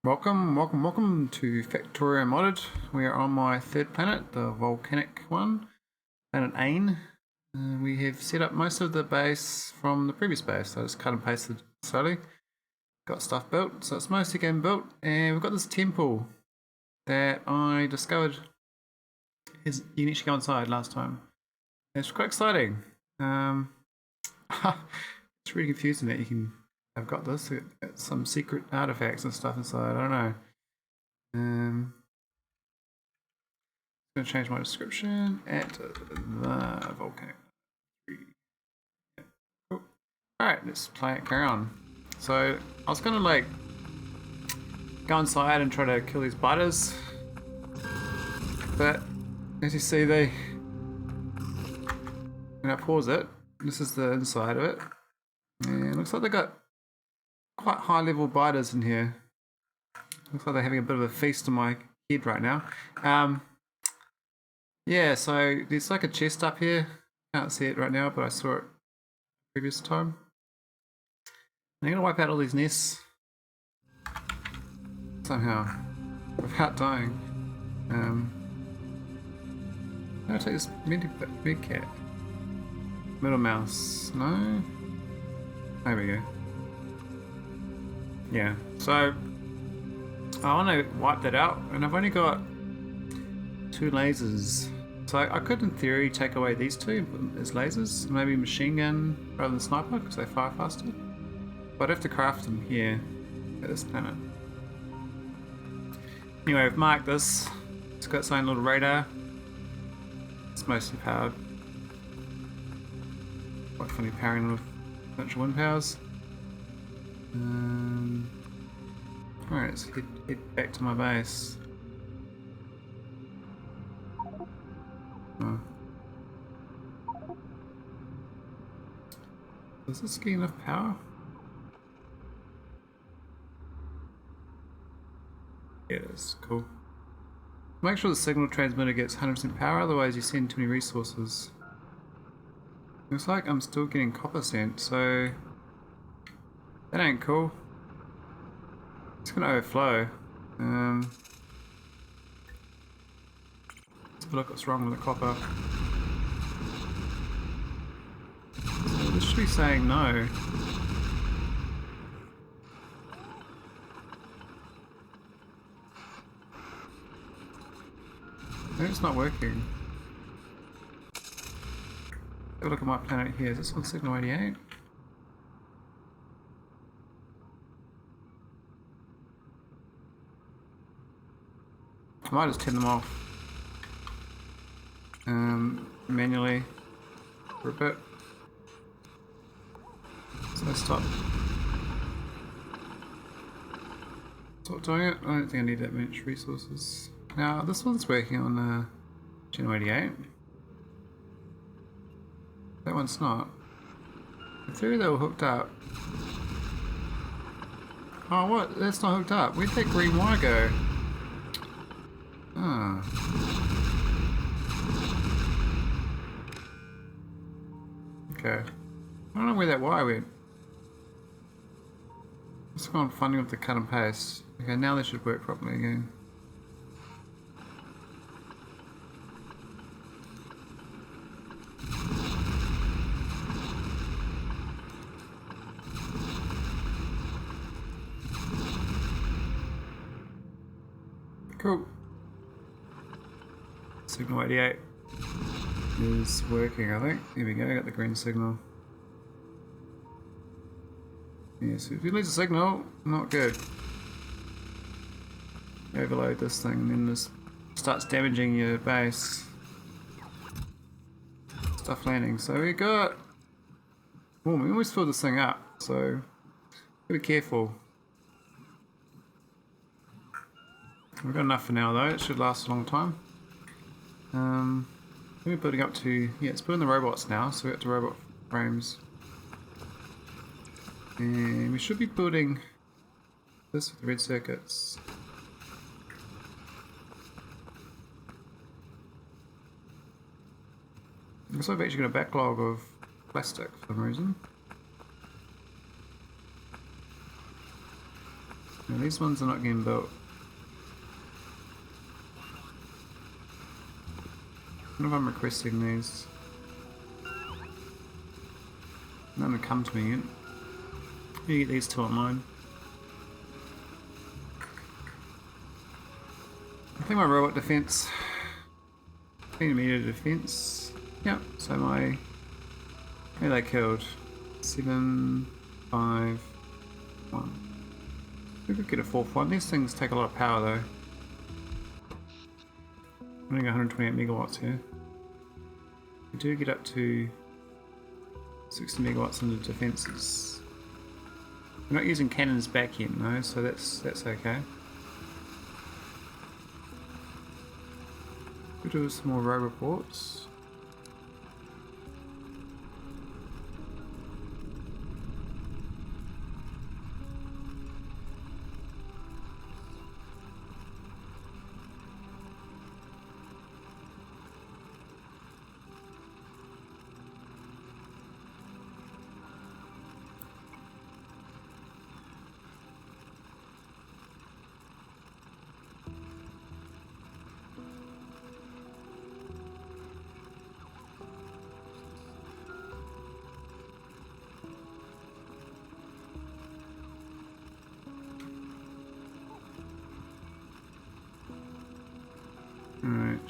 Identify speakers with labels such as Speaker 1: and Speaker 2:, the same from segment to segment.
Speaker 1: Welcome to Factorio Modded. We are on my third planet, the volcanic one, planet Aine. We have set up most of the base from the previous base, so I just cut and pasted slowly. Got stuff built, so it's mostly game built, and we've got this temple that I discovered you can actually go inside last time. It's quite exciting. It's really confusing that you can. I've got this. It's some secret artifacts and stuff inside. I don't know. I'm going to change my description at the volcanic. Yeah. Cool. Alright, let's play it, carry on. So, I was going to like go inside and try to kill these biters, but as you see, when I pause it, this is the inside of it, and it looks like they got quite high level biters in here. Looks like they're having a bit of a feast on my head right now. Yeah, so there's like a chest up here. Can't see it right now, but I saw it previous time. I'm gonna wipe out all these nests somehow without dying. I'm gonna take this big cat. Middle mouse. No. There we go. Yeah. So I want to wipe that out, and I've only got 2 lasers. So I could, in theory, take away these 2 as lasers. Maybe machine gun rather than sniper, because they fire faster. But I'd have to craft them here at this planet. Anyway, I've marked this. It's got its own little radar. It's mostly powered. Quite funny powering with a bunch of wind powers. Alright, let's head back to my base. Oh. Does this get enough power? Yeah, it is. Cool. Make sure the signal transmitter gets 100% power, otherwise you send too many resources. Looks like I'm still getting copper sent, so that ain't cool. It's gonna overflow. Let's look what's wrong with the copper. So this should be saying no. Maybe it's not working. Have a look at my planet here. Is this one signal 88? I might just turn them off manually for a bit. So stop doing it. I don't think I need that much resources. Now this one's working on channel 88. That one's not. In theory they were hooked up. Oh what? That's not hooked up. Where'd that green wire go? Ah. Okay. I don't know where that wire went. Let's go on finding with the cut and paste. Okay, now they should work properly again. Cool. Signal 88 is working, I think. Here we go, I got the green signal. Yeah, so if you lose a signal, not good. Overload this thing and then this starts damaging your base. Stuff landing. So we got... Oh, we always fill this thing up, so be careful. We've got enough for now though, it should last a long time. We're building up to... Yeah, it's building the robots now, so we're up to robot frames. And we should be building this with the red circuits. Looks like I've actually got a backlog of plastic for some reason. Now, these ones are not getting built. I wonder if I'm requesting these. None have come to me yet. You get these two online. I think my robot defense. Immediate defense. Yep, so my. Who they killed? 7, 5, 1. We could get a fourth one. These things take a lot of power though. I'm running 128 megawatts here. We do get up to 60 megawatts in the defenses. We're not using cannons back yet, no, so that's okay. We'll do some more row reports. Alright.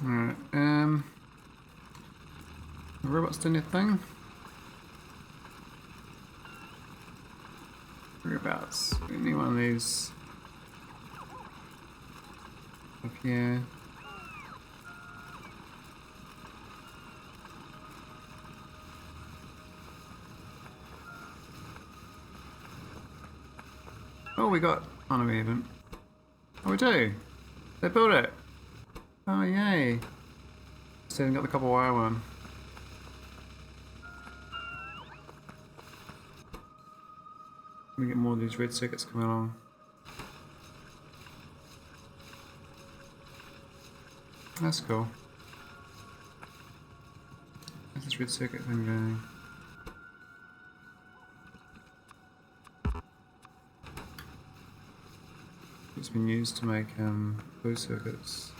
Speaker 1: Alright, the robot's doing their thing. Whereabouts? Any one of these up here. Oh, we got. Oh no, we haven't. Oh, we do. They built it. Oh, yay. Still haven't got the copper wire one. We get more of these red circuits coming along. That's cool. Where's this red circuit thing going? It's been used to make blue circuits.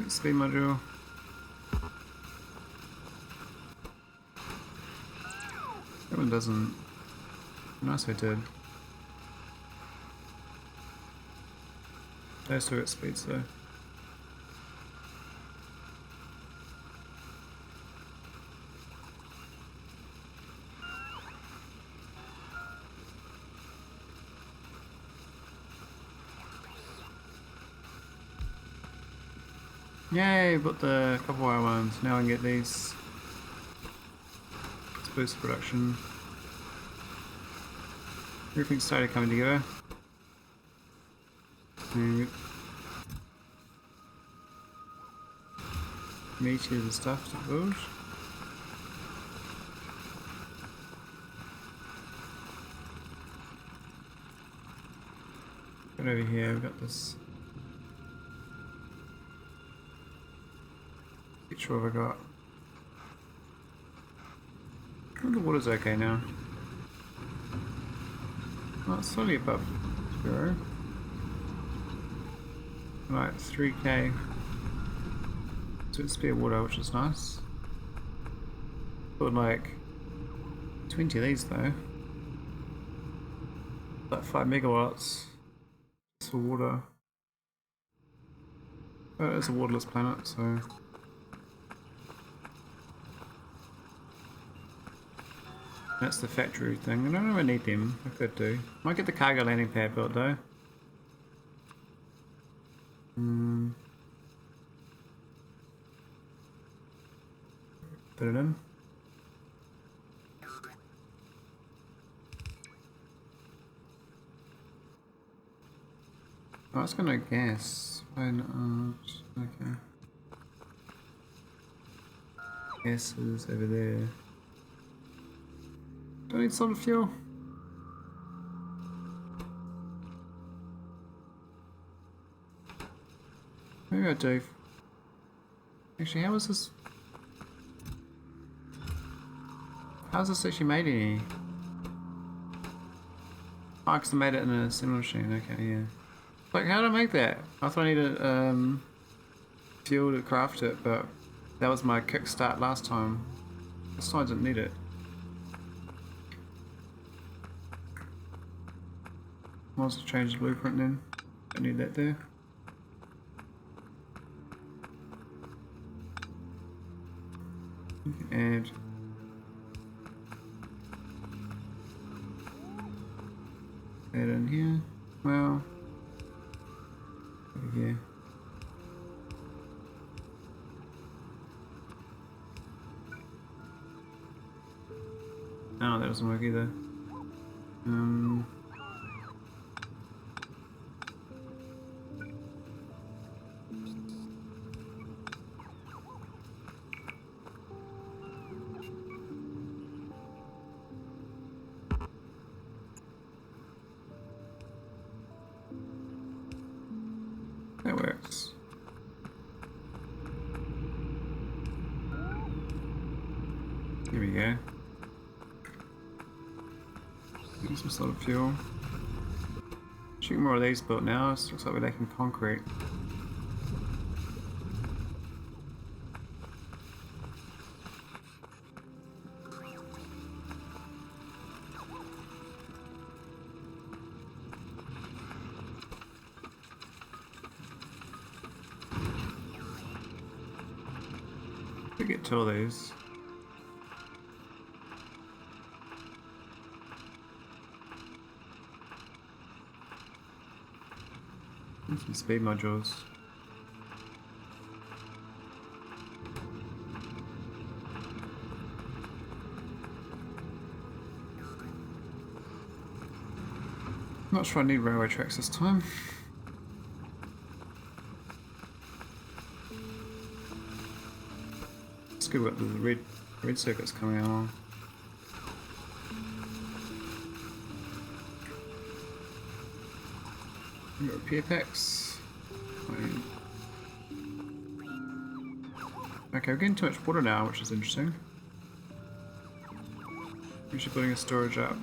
Speaker 1: Speed module. That one doesn't. Nice, I did. They still got speeds though. Yay, got the copper wire ones. Now I can get these. Let's boost production. Everything started coming together. And meteors and stuff to build. But over here we've got this. Which one have I got? Oh, the water's okay now. Oh, it's slightly above 0. Right, 3k. So it's spare water, which is nice. Got like 20 of these though. Like 5 megawatts. Just for water. But it's a waterless planet, so. That's the factory thing. I don't know if I need them. I could do. Might get the cargo landing pad built though. Put it in. Oh, it's gonna gas. Why not? Okay. Gas is over there. Do I need solid fuel? Maybe I do. Actually, how is this? How's this actually made any? Oh, because I made it in a assembly machine. Okay, yeah. Like, how did I make that? I thought I needed fuel to craft it, but that was my kickstart last time. This time I didn't need it. Might as well change the blueprint then. Don't need that there. And that in here. Well, over here. Oh, that doesn't work either. That works. Here we go. Use some solid fuel. Shoot more of these built now. It looks like we're lacking concrete. We get 2 of these. And some speed modules. Not sure I need railway tracks this time. It's good with the red circuits coming along. Repair packs. Okay, we're getting too much water now, which is interesting. We should putting a storage up.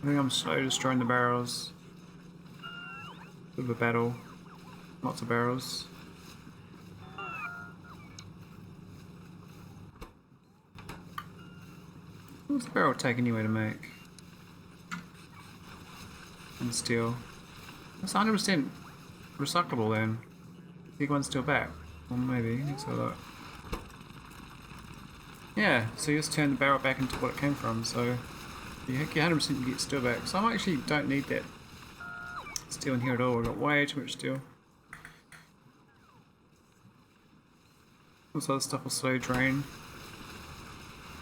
Speaker 1: I think I'm slowly destroying the barrels. Bit of a battle. Lots of barrels. What's the barrel take anyway to make? And steel. That's 100% recyclable then. Big one steel back. Well, maybe. Let's have a look. Yeah, so you just turn the barrel back into what it came from, so you 100% get steel back. So I actually don't need that steel in here at all. We've got way too much steel. This other stuff will slowly drain.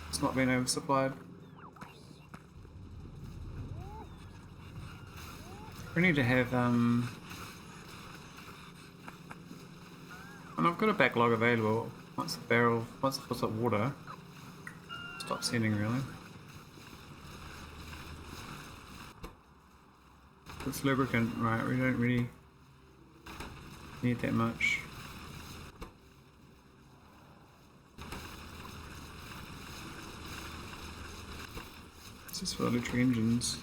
Speaker 1: It's not being oversupplied. We need to have and I've got a backlog available. Once it puts up water, stop sending really. It's lubricant, right? We don't really need that much. This is for electric engines.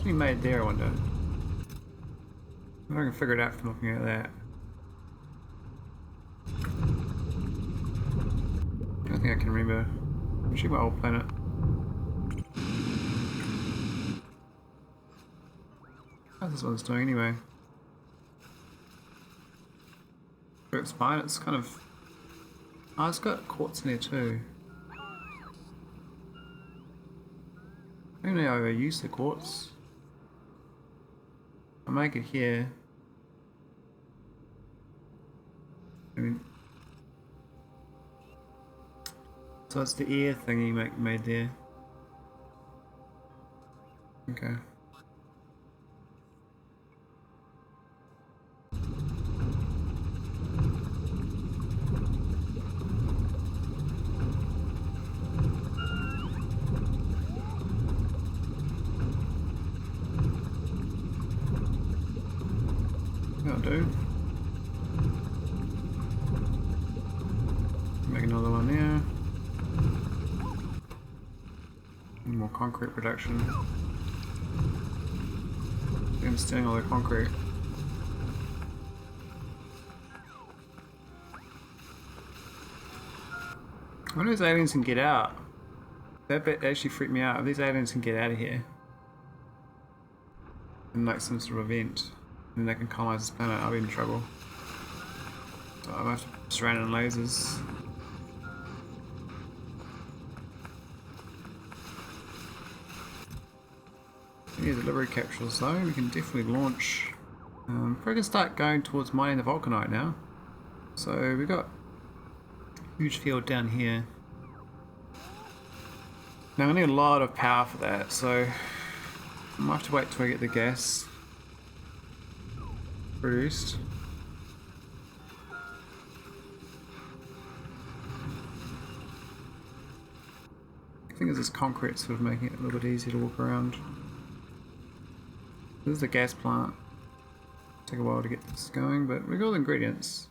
Speaker 1: Be made there, I wonder. I can figure it out from looking at that. I don't think I can remember. Check my old planet. How's this one's doing anyway? It's fine, it's kind of... Oh, it's got quartz in there too. I don't know how I use the quartz. I'll make it here. I mean, so it's the air thing you made there. Okay. That'll do. Make another one there. Need more concrete production. I'm stealing all the concrete. I wonder if these aliens can get out. That bit actually freaked me out. If these aliens can get out of here in like some sort of event, then they can colonize this planet, I'll be in trouble. So I'm gonna have to surround it in lasers. Yeah, delivery capsules though, we can definitely launch. Probably can start going towards mining the vulcanite now. So we've got a huge field down here. Now I need a lot of power for that, so I might have to wait till I get the gas produced. I think it's this concrete sort of making it a little bit easier to walk around. This is the gas plant. Take a while to get this going, but we've got all the ingredients.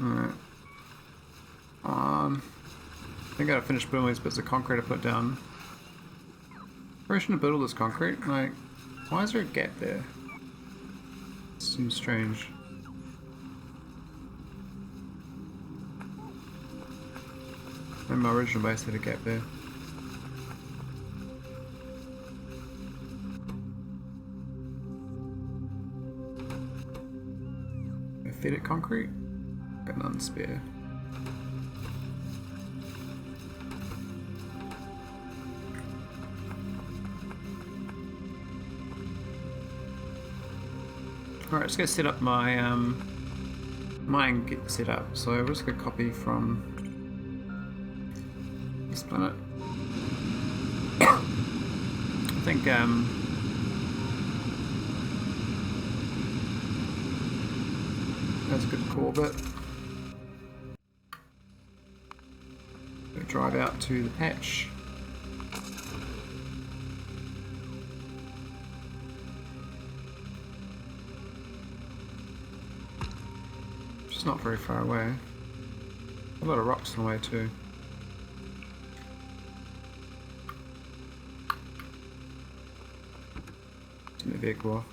Speaker 1: Alright. I think I gotta finish building these bits of concrete I put down. Probably shouldn't have built all this concrete. Like, why is there a gap there? It seems strange. And my original base had a gap there. Fed it concrete? Got none spare. Alright, let's go set up my mine get set up. So we're just gonna copy from this planet. I think that's a good core bit. We'll drive out to the patch. It's not very far away. A lot of rocks in the way too. Turn the vehicle off.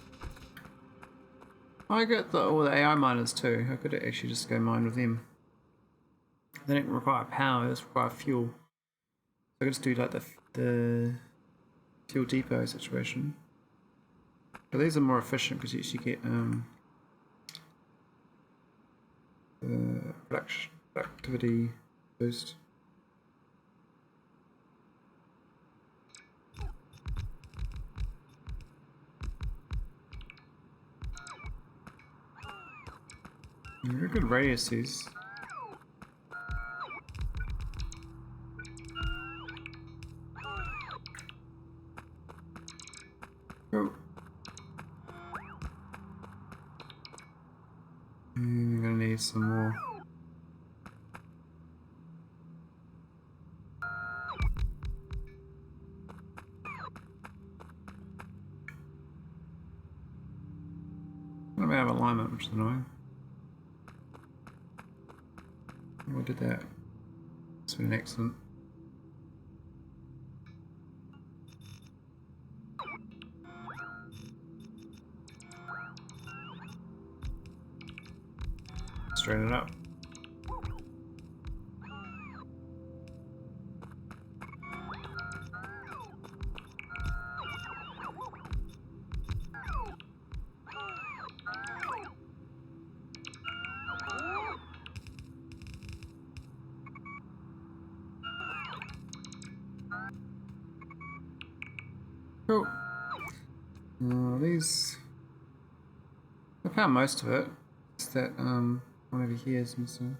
Speaker 1: I got all the AI miners too. I could actually just go mine with them. They don't require power, they just require fuel. So I could just do like the fuel depot situation. But these are more efficient because you actually get the productivity boost. Very good radiuses. Oh. I'm gonna need some more. I'm out of alignment, which is annoying. Oh, I did that. It's been excellent. Straighten it up. Cool. These... I found most of it. It's that one over here is missing.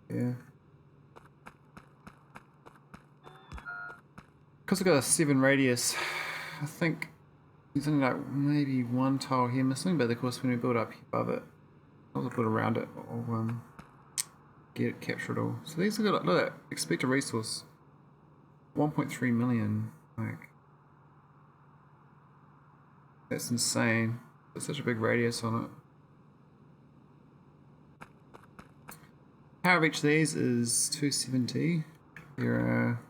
Speaker 1: Yeah. Because I've got a 7 radius, I think there's only like maybe one tile here missing, but of course when we build up above it, I'll build around it or get it, capture it all. So these are good. Look at that. Expected resource 1.3 million. Like, that's insane. There's such a big radius on it. Power of each of these is 270. There are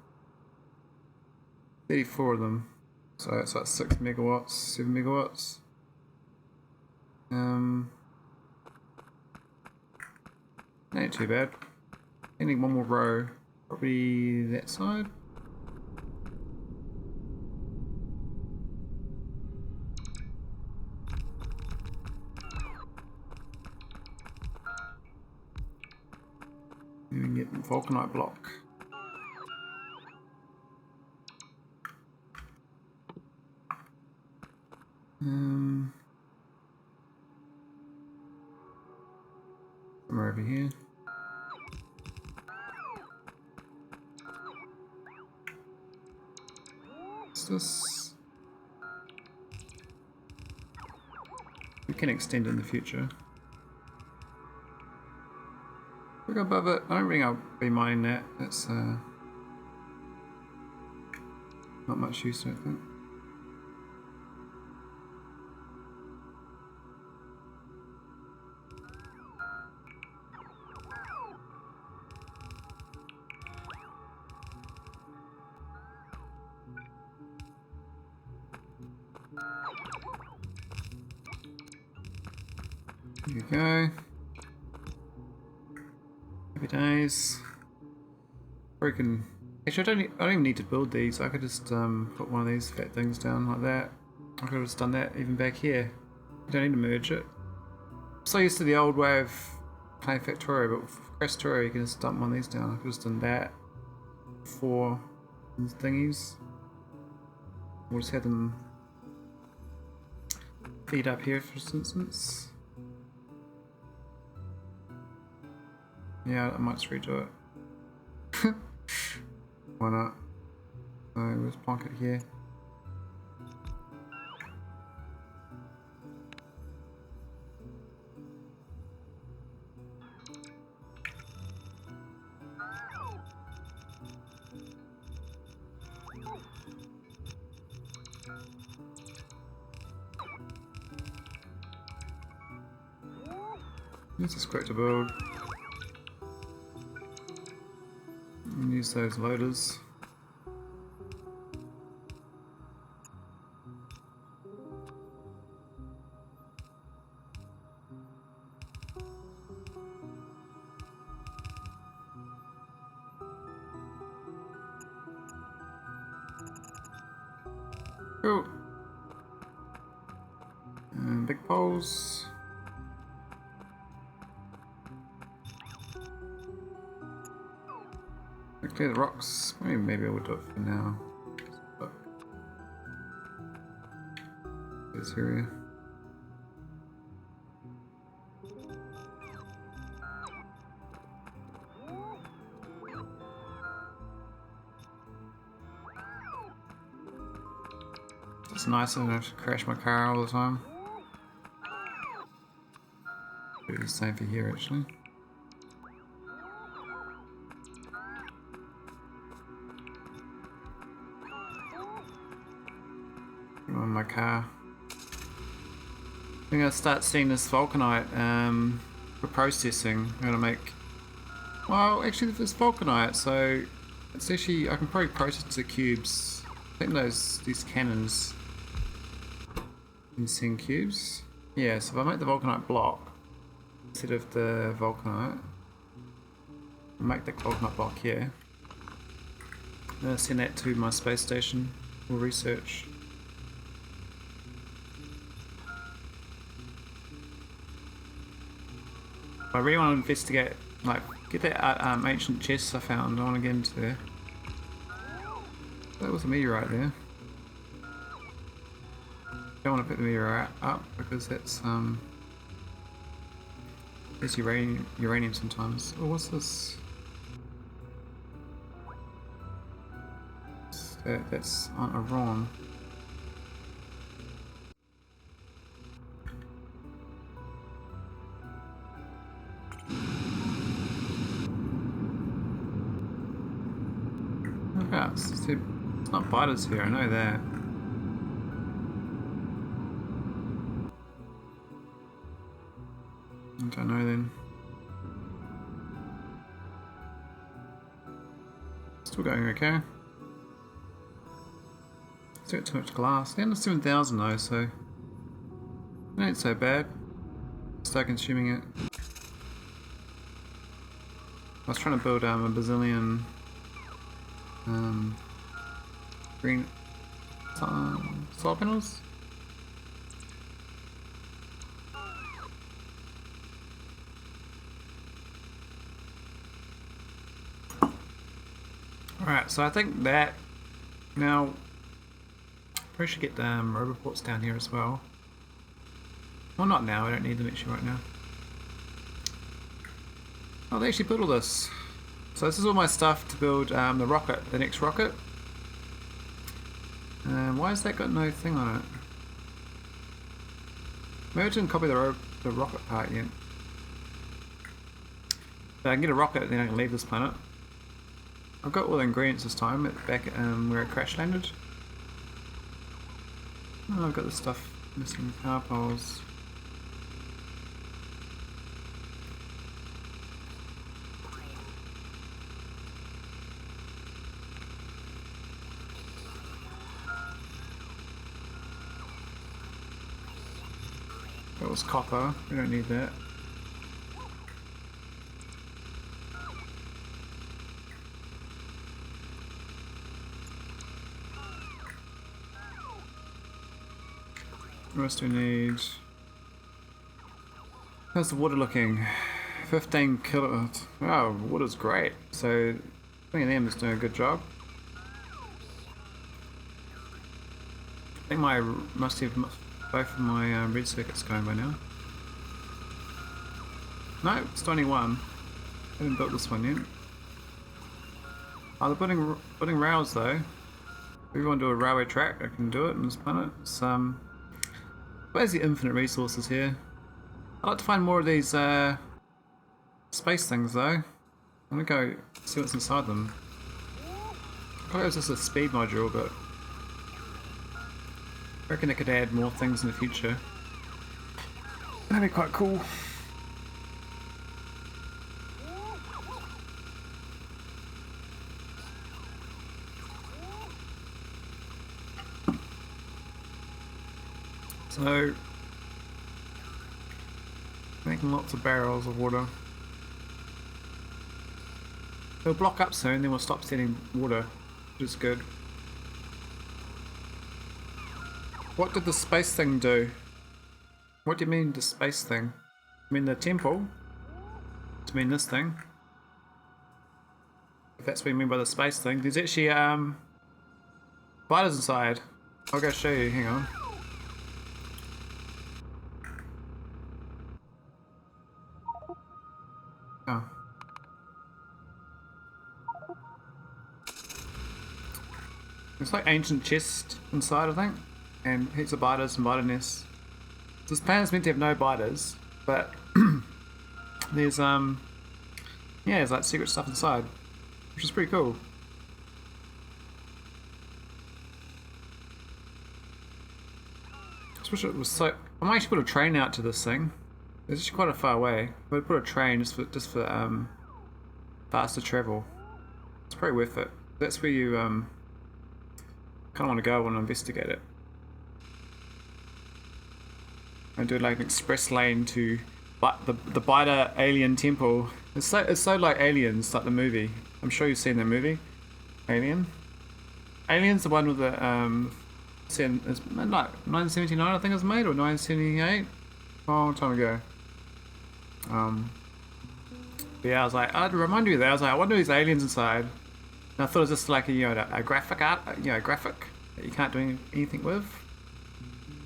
Speaker 1: 34 of them. So it's like 6 megawatts, 7 megawatts. Ain't too bad. I need one more row. Probably that side. And we can get the vulcanite block. Somewhere over here. What's this? We can extend in the future. Look above it. I don't think I'll be mining that. That's not much use to it, I think. There you go. Happy days. Broken. Actually, I don't even need to build these. I could just put one of these fat things down like that. I could have just done that even back here. You don't need to merge it. I'm so used to the old way of playing Factorio, but with Krastorio you can just dump one of these down. I could have just done that for these thingies. We'll just have them feed up here for instance. Yeah, I might just redo it. Why not? So let's plonk it here. This is quick to build. And use those loaders. Cool. And big poles. Clear the rocks. Maybe I will do it for now. This area. It's nice I don't have to crash my car all the time. Do the same for here actually. On my car. I'm gonna start seeing this vulcanite for processing. I'm gonna make. Well, actually, this vulcanite, so it's actually I can probably process it to cubes. I think these cannons. Insane cubes. Yeah, so if I make the vulcanite block instead of the vulcanite, I'll make the vulcanite block here. Then I'll send that to my space station for research. I really want to investigate, like, get that ancient chest I found. I want to get into there. That was a meteorite there. Don't want to put the meteorite up because that's there's uranium sometimes. Oh, what's this? That's on a Ron. Yeah, it's not biters here, I know that. I don't know then. Still going okay. Still got too much glass. Down to 7,000 though, so it ain't so bad. Start consuming it. I was trying to build a bazillion green solar panels. Alright, so I think that now probably should get the roboports down here as well. Well, not now, I don't need them actually right now. Oh, they actually built all this. So this is all my stuff to build the rocket, the next rocket. Why has that got no thing on it? Maybe I didn't copy the rocket part yet. But I can get a rocket, then I can leave this planet. I've got all the ingredients this time, back at where it crash landed. Oh, I've got the stuff missing, power poles. Got That was copper. We don't need that. What else do we need? How's the water looking? 15 kilowatts. Wow, water's great. So, M is doing a good job. I think I must have both of my red circuits going by now. No, it's only one. I haven't built this one yet. Oh, they're building rails though. If we want to do a railway track, I can do it on this planet. It's basically infinite resources here. I'd like to find more of these space things though. I'm gonna go see what's inside them. I thought it was just a speed module, but I reckon they could add more things in the future. That'd be quite cool. So, making lots of barrels of water. It'll block up soon, then we'll stop sending water, which is good. What did the space thing do? What do you mean the space thing? I mean the temple? Do you mean this thing? If that's what you mean by the space thing. There's actually spiders inside. I'll go show you, hang on. Oh. It's like ancient chest inside, I think. And heaps of biters and biter nests. This planet's meant to have no biters, but there's yeah, there's like secret stuff inside, which is pretty cool. I wish it was so. I might actually put a train out to this thing. It's actually quite a far away. But put a train just for faster travel. It's probably worth it. That's where you kind of want to go and investigate it. I do like an express lane to the Biter Alien Temple. It's so like Aliens, like the movie. I'm sure you've seen the movie, Alien. Alien's the one with the it's like 1979 I think it was made, or 1978, a long time ago. But yeah, I was like, I'd remind you of that. I was like, I wonder if there's aliens inside. And I thought it was just like a graphic art, graphic that you can't do anything with.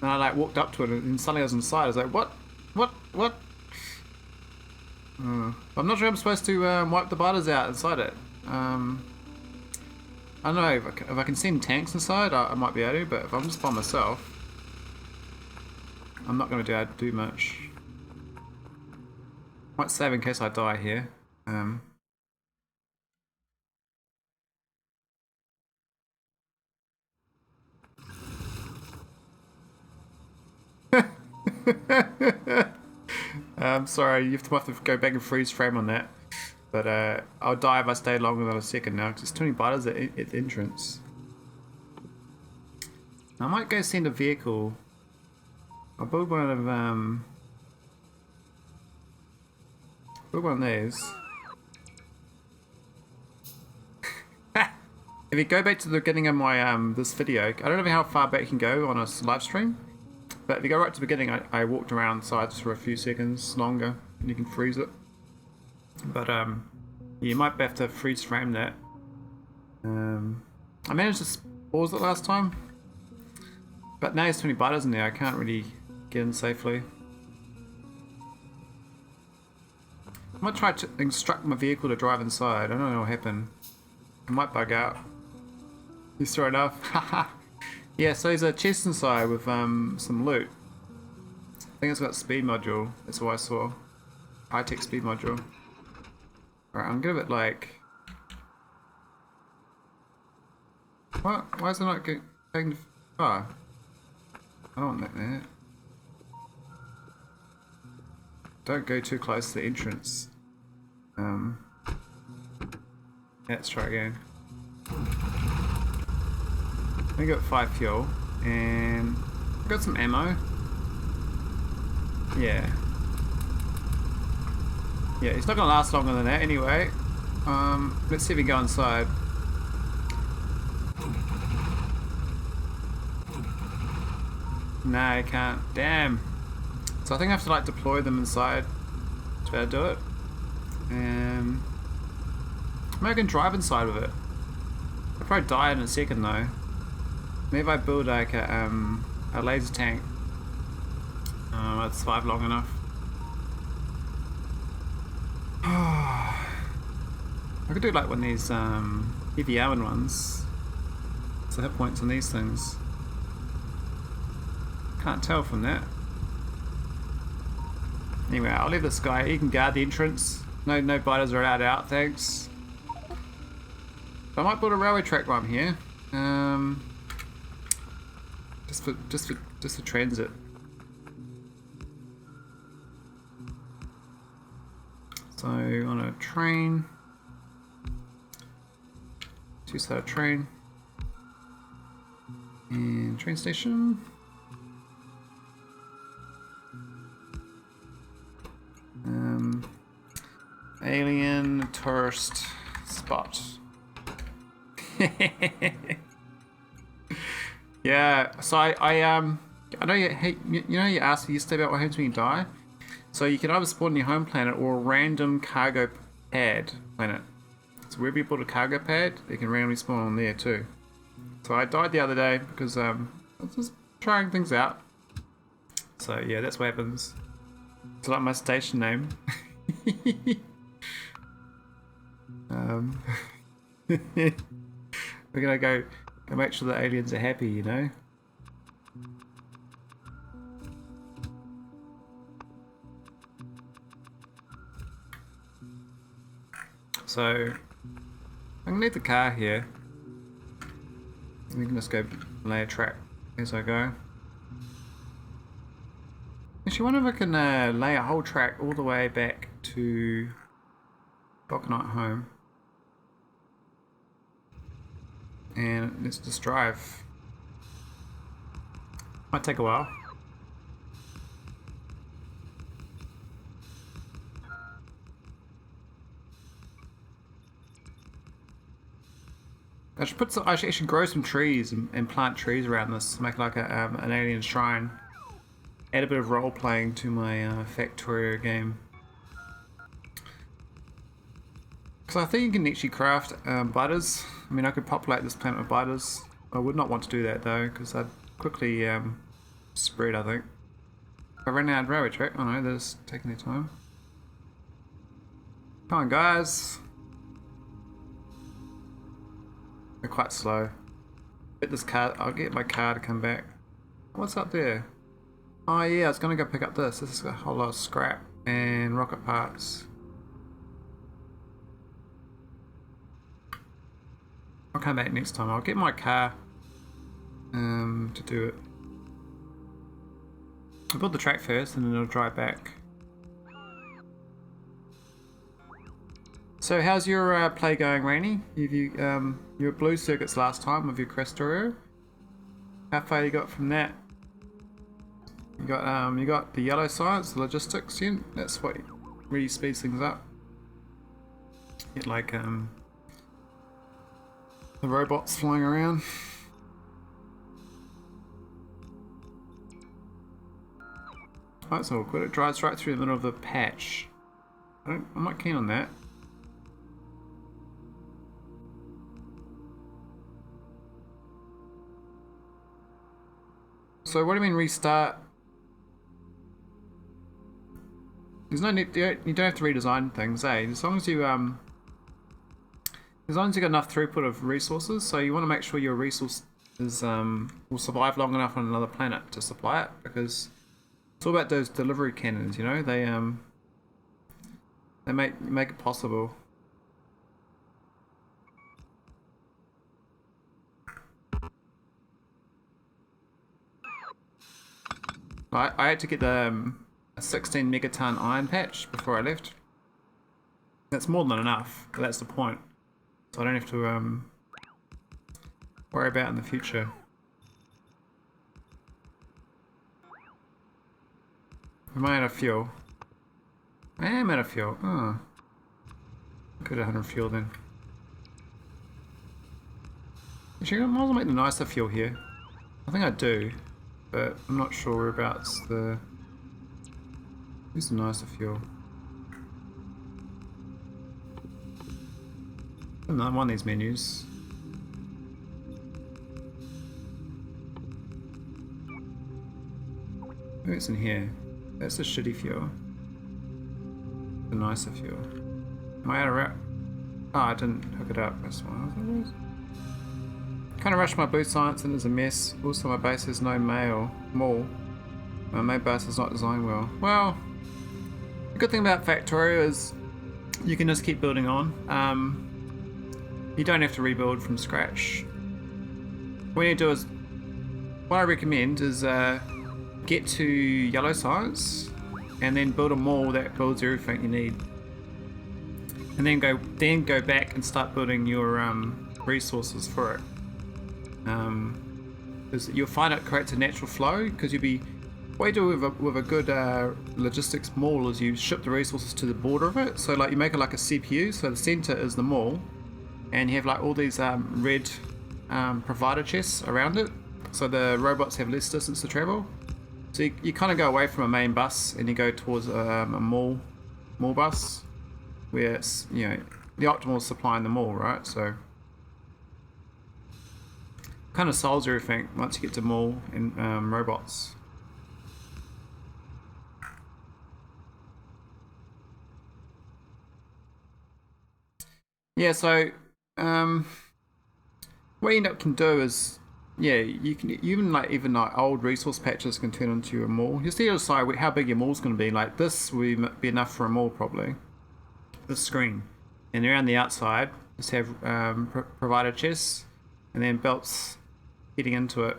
Speaker 1: And I like walked up to it and suddenly I was inside. I was like, what? I'm not sure I'm supposed to wipe the biters out inside it. I don't know, if I can send tanks inside, I might be able to, but if I'm just by myself, I'm not going to be able to do much. Might save in case I die here. I'm sorry, you have to go back and freeze frame on that. But I'll die if I stay longer than a second now, because there's too many biters at the entrance. I might go send a vehicle. I'll build one of these. If you go back to the beginning of my this video, I don't know how far back you can go on a live stream, but if you go right to the beginning, I walked around sides for a few seconds longer, and you can freeze it. But you might have to freeze frame that. I managed to pause it last time, but now there's too many biters in there. I can't really get in safely. I might try to instruct my vehicle to drive inside. I don't know what'll happen. It might bug out. He's thrown enough. Yeah, so there's a chest inside with some loot. I think it's got a speed module. That's what I saw. High-tech speed module. Alright, I'm gonna give it like... What? Why is it not taking... Oh. I don't want that there. Don't go too close to the entrance. Let's try again. I got 5 fuel and got some ammo. Yeah. Yeah, it's not gonna last longer than that anyway. Let's see if we go inside. No, I can't. Damn. So I think I have to like deploy them inside to be able to do it. Maybe I can drive inside with it. I'll probably die in a second though. Maybe if I build like a laser tank. I'd survive long enough. I could do like one of these heavy armored ones. So hit points on these things. Can't tell from that. Anyway, I'll leave this guy. He can guard the entrance. No biters are allowed out, thanks. I might build a railway track one here. Just for transit. So on a train, two-sided train, and train station. Alien tourist spot. Yeah, so I know you know you asked me yesterday about what happens when you die. So you can either spawn in your home planet or a random cargo pad planet. So wherever you build a cargo pad, you can randomly spawn on there too. So I died the other day because I was just trying things out. So yeah, that's what happens. It's like my station name. We're gonna go make sure the aliens are happy, you know. So I'm gonna leave the car here. We can just go lay a track as I go. Actually, I wonder if I can lay a whole track all the way back to Volcanite home. And let's just drive. Might take a while. I should actually grow some trees and plant trees around this. Make like an alien shrine. Add a bit of role playing to my Factorio game. Because I think you can actually craft butters. I mean, I could populate this planet with butters. I would not want to do that though, because I'd quickly spread, I think. If I ran out of railway track, oh no, they're just taking their time. Come on, guys. They're quite slow. Get this car. I'll get my car to come back. What's up there? Oh yeah, I was gonna go pick up this. This is a whole lot of scrap and rocket parts. I'll come back next time. I'll get my car to do it. I'll build the track first and then I'll drive back. So how's your play going, Rainy? You were blue circuits last time with your Krastorio. How far you got from that? You got the yellow science, the logistics. Yeah, that's what really speeds things up. Get like the robots flying around. Oh, that's awkward. It drives right through the middle of the patch. I'm not keen on that. So what do you mean restart? There's no need. You don't have to redesign things, eh? As long as you got enough throughput of resources, so you want to make sure your resource is will survive long enough on another planet to supply it, because it's all about those delivery cannons, you know. They make it possible. I had to get a 16 megaton iron patch before I left. That's more than enough, but that's the point. So I don't have to worry about in the future. Am I out of fuel? I am out of fuel. Oh. Could have 100 fuel then. Actually, I might as well make the nicer fuel here. I think I do, but I'm not sure whereabouts the... Where's the nicer fuel? Another one of these menus. Maybe it's in here. That's the shitty fuel. The nicer fuel. Am I out of route? Oh, I didn't hook it up. That's why I was like, kind of rushed my blue science and it's a mess. Also, my base has no mall. My main base is not designed well. Well, the good thing about Factorio is you can just keep building on. You don't have to rebuild from scratch. What you do is, what I recommend is get to yellow science and then build a mall that builds everything you need. And then go back and start building your resources for it. Because you'll find it creates a natural flow. Because what you do with a good logistics mall is you ship the resources to the border of it. So like you make it like a CPU. So the center is the mall, and you have like all these red provider chests around it. So the robots have less distance to travel. So you kind of go away from a main bus and you go towards a mall bus, where it's, you know, the optimal is supplying the mall, right? So kind of solves everything once you get to mall and robots. Yeah, so what you end up can do is, yeah, you can even like old resource patches can turn into a mall. You see, decide how big your mall's going to be. Like this will be enough for a mall probably. This screen, and around the outside just have provider chests, and then belts heading into it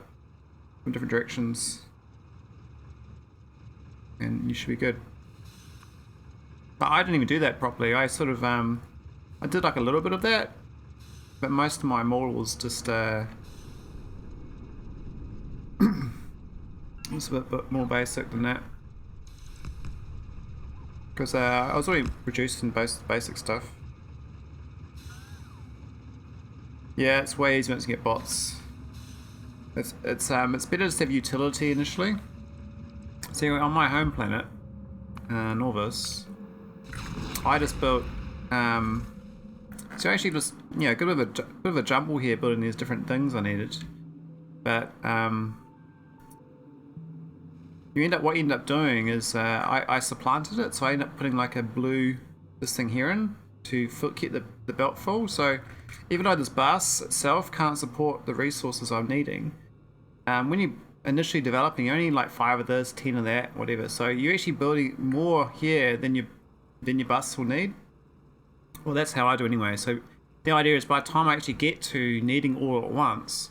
Speaker 1: from different directions, and you should be good. But I didn't even do that properly. I sort of I did like a little bit of that, but most of my mall was just it's a bit more basic than that, because I was already producing basic stuff. Yeah, it's way easier once you get bots. It's better to have utility initially. So on my home planet, Norvis, I just built. So actually, just, you know, a bit of a jumble here building these different things I needed, but what you end up doing is I supplanted it, so I end up putting like a blue this thing here in to keep the belt full. So even though this bus itself can't support the resources I'm needing, when you initially developing, you only need like 5 of this, 10 of that, whatever. So you're actually building more here than your bus will need. Well, that's how I do anyway. So the idea is by the time I actually get to needing all at once,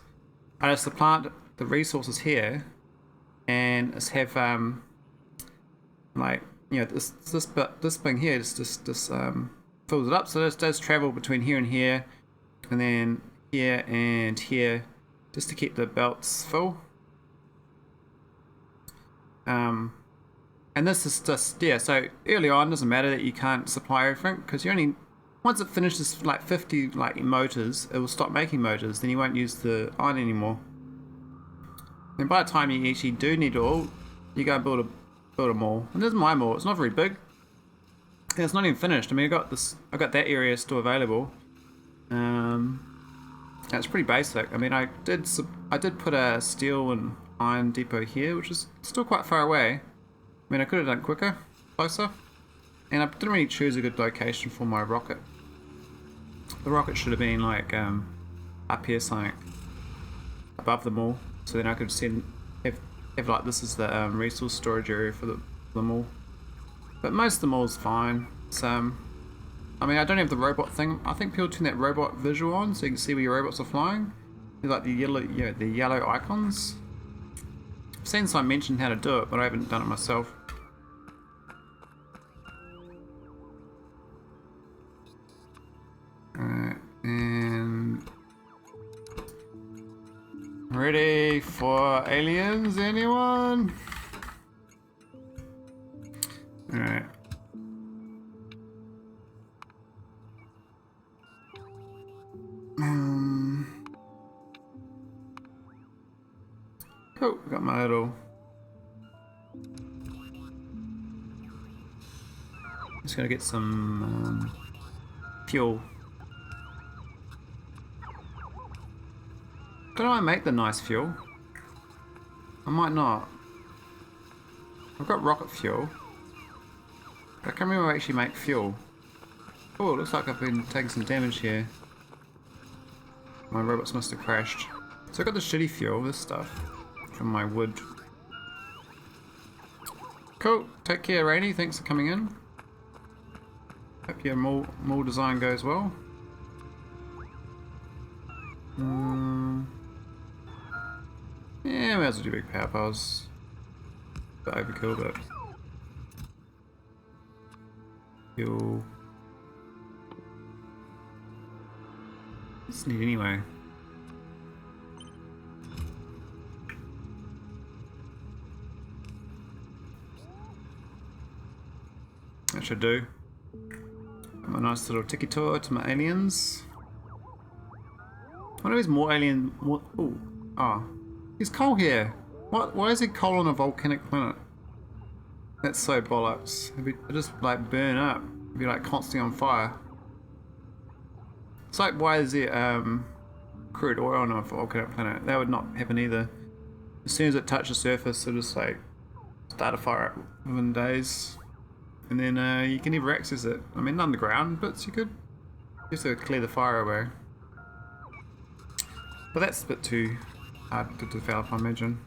Speaker 1: I just supplant the resources here and just have like, you know, this thing here just fills it up. So this does travel between here and here, and then here and here, just to keep the belts full. And this is just, yeah, so early on, it doesn't matter that you can't supply everything, because you only, once it finishes like 50 like motors, it will stop making motors, then you won't use the iron anymore. And by the time you actually do need it all, you go and build a mall. And this is my mall. It's not very big. And it's not even finished. I mean, I got that area still available. It's pretty basic. I mean, I did put a steel and iron depot here, which is still quite far away. I mean, I could have done it quicker, closer. And I didn't really choose a good location for my rocket. The rocket should have been like up here, something above the mall. So then I could have like, this is the resource storage area for the mall. But most of the mall's fine. It's, I mean, I don't have the robot thing. I think people turn that robot visual on so you can see where your robots are flying. There's like the yellow icons. I've seen someone mention how to do it, but I haven't done it myself. Alright, and ready for aliens, anyone? Alright. Cool, got my little... Just gonna get some fuel. Don't I make the nice fuel? I might not. I've got rocket fuel. I can't remember I actually make fuel. Oh, it looks like I've been taking some damage here. My robots must have crashed. So I got the shitty fuel, this stuff, from my wood. Cool. Take care, Aine. Thanks for coming in. Hope your mall design goes well. Yeah, we might as well do big power piles. Bit overkill, but fuel. It's neat anyway. That should do. A nice little tiki tour to my aliens. I wonder if there's more alien. Ooh. Ah. There's coal here. What? Why is there coal on a volcanic planet? That's so bollocks. It'd just like burn up. It'd be like constantly on fire. It's like, why is there crude oil on a volcanic planet? That would not happen either. As soon as it touches the surface, it'll just like start a fire up within days. And then you can never access it. I mean, underground bits you could. Just to clear the fire away. But that's a bit too hard to develop, I imagine.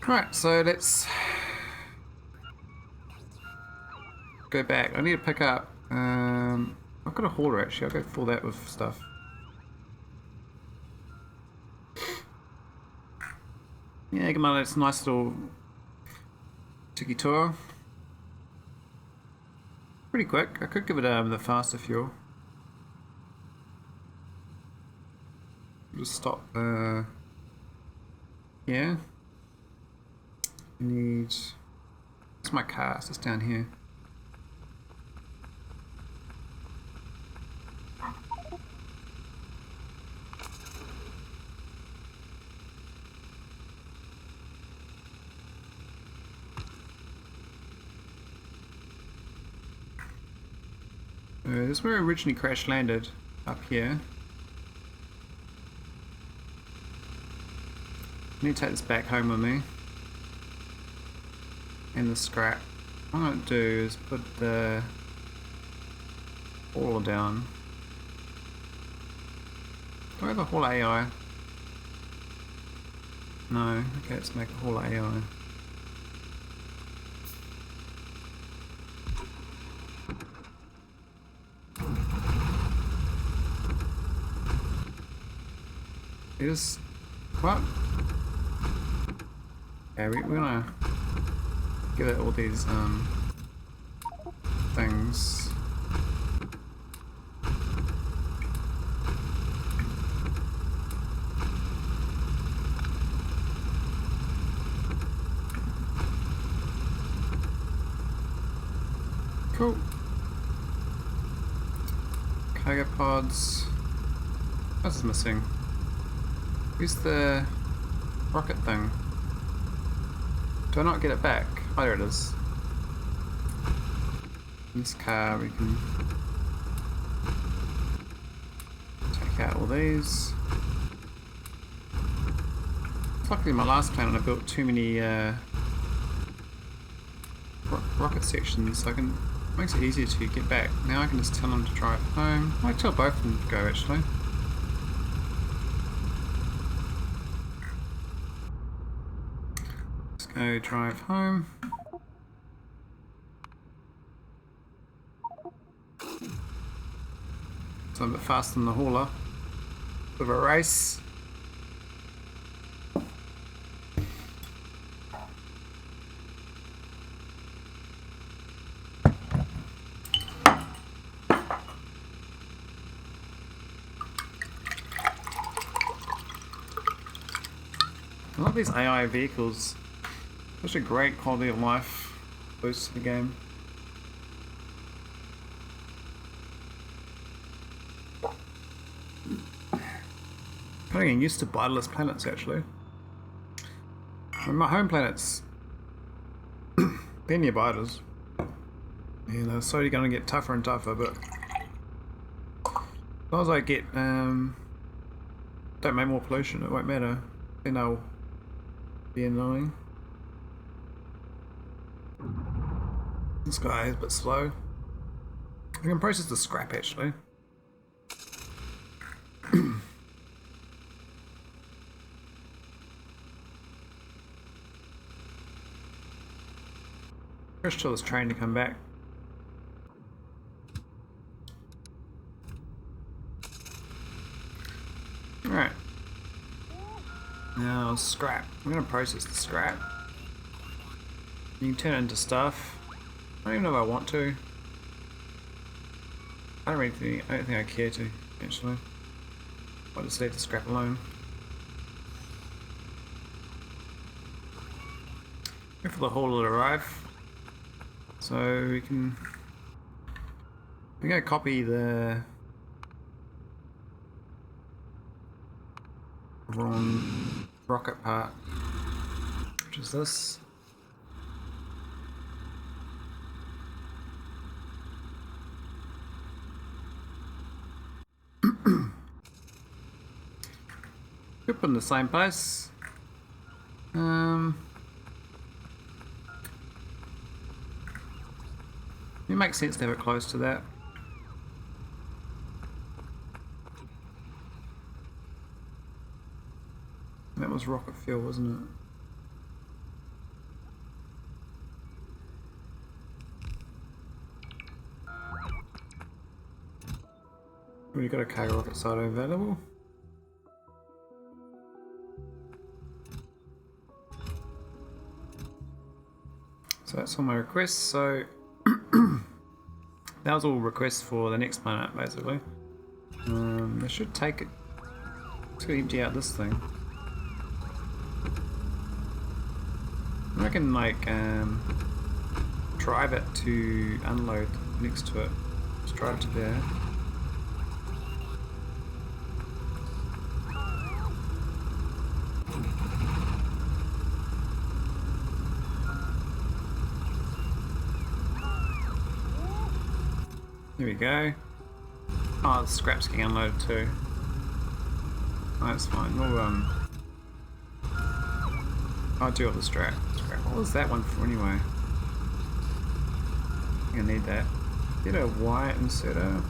Speaker 1: Right, so let's go back. I need to pick up. I've got a hauler actually. I'll go fill that with stuff. Yeah, get my nice little tiki tour. Pretty quick. I could give it the faster fuel. Just stop. Yeah. Need. It's my car. It's just down here. This is where I originally crash landed, up here. I need to take this back home with me. And the scrap. What I'm going to do is put the hauler down. Do I have a hauler AI? No. Okay, let's make a hauler AI. Is what? Yeah, we're gonna give it all these things. Cool. Cargo pods. What's missing? Where's the rocket thing? Do I not get it back? Oh, there it is. In this car we can take out all these. Luckily my last planet I built too many rocket sections, so it makes it easier to get back. Now I can just tell them to drive home. I might tell both of them to go actually. Go drive home. So I'm a bit faster than the hauler. Bit of a race. I love these AI vehicles. Such a great quality of life boost to the game. Kind of getting used to vitalist planets actually. My home planets, they're near biters. Yeah, they're slowly going to get tougher and tougher, but as long as I get, don't make more pollution, it won't matter. Then they'll be annoying. This guy is a bit slow. I can process the scrap actually. Push till this train to come back. Alright. Now scrap. I'm gonna process the scrap. You can turn it into stuff. I don't even know if I want to. I don't think I care to, actually. I'll just leave the scrap alone. Wait for the haul to arrive. So we can go copy the wrong rocket part, which is this. Could put in the same place. It makes sense to have it close to that. That was rocket fuel, wasn't it? We've got a cargo rocket side available. So that's all my requests. So that was all requests for the next planet, basically. They should take it to empty out this thing. I can like drive it to unload next to it. Just drive it to there. There we go. Oh, the scrap's getting unloaded too. Oh, that's fine. We'll I'll do all the scrap. What was that one for anyway? I think I need that. Get a wire inserter.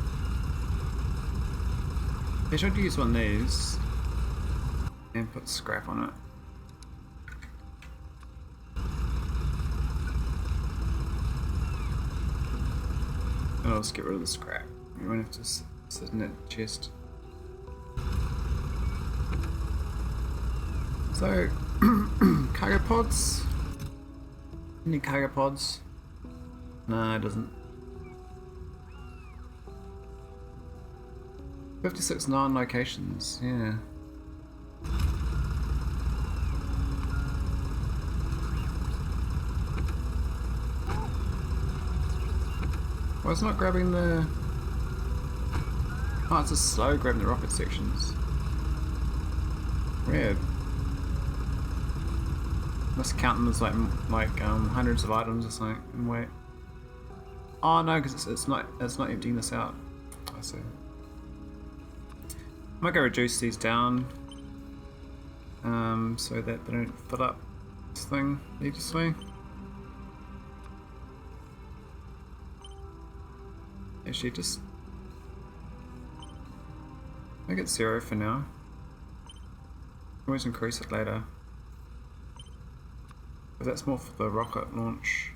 Speaker 1: I should use one of these and put scrap on it. And I'll just get rid of the scrap. You won't have to sit in that chest. So, cargo pods. Any cargo pods? No, it doesn't. 56 non-locations, yeah. Well, it's not grabbing the... Oh, it's just slow grabbing the rocket sections. Weird. Must count them as like hundreds of items or something. And wait. Oh no, because it's not emptying this out. I see. I might go reduce these down, so that they don't fill up this thing needlessly. Actually, just make it 0 for now. Always increase it later. But that's more for the rocket launch.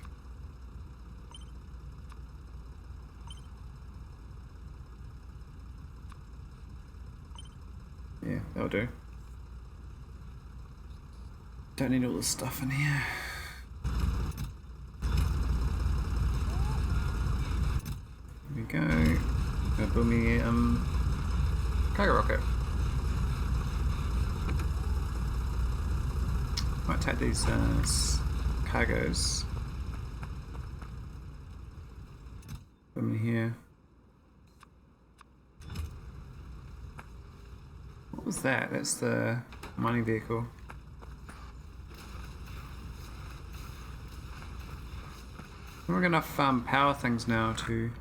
Speaker 1: Yeah, that'll do. Don't need all this stuff in here. There we go. Gonna build me cargo rocket. Might take these cargoes. Put them in here. What was that? That's the mining vehicle. We've got enough power things now to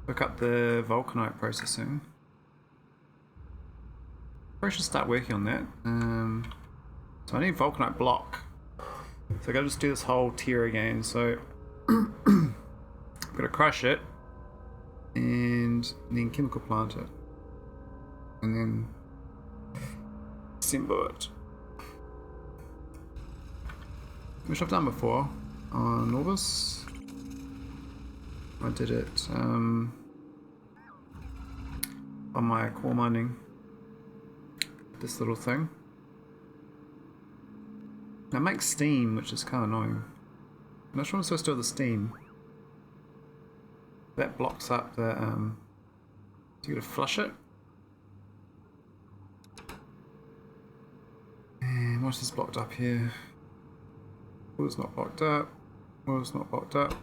Speaker 1: look up the vulcanite processing. Probably should start working on that. So I need vulcanite block. So I gotta just do this whole tier again. So I'm gonna crush it and then chemical plant it. And then assemble it. Which I've done before on Orbis. I did it on my core mining. This little thing. Now it makes steam, which is kind of annoying. I'm not sure what I'm supposed to do with the steam. That blocks up the. So you gotta flush it. And what's this blocked up here? Oh, it's not blocked up. Oh, it's not blocked up.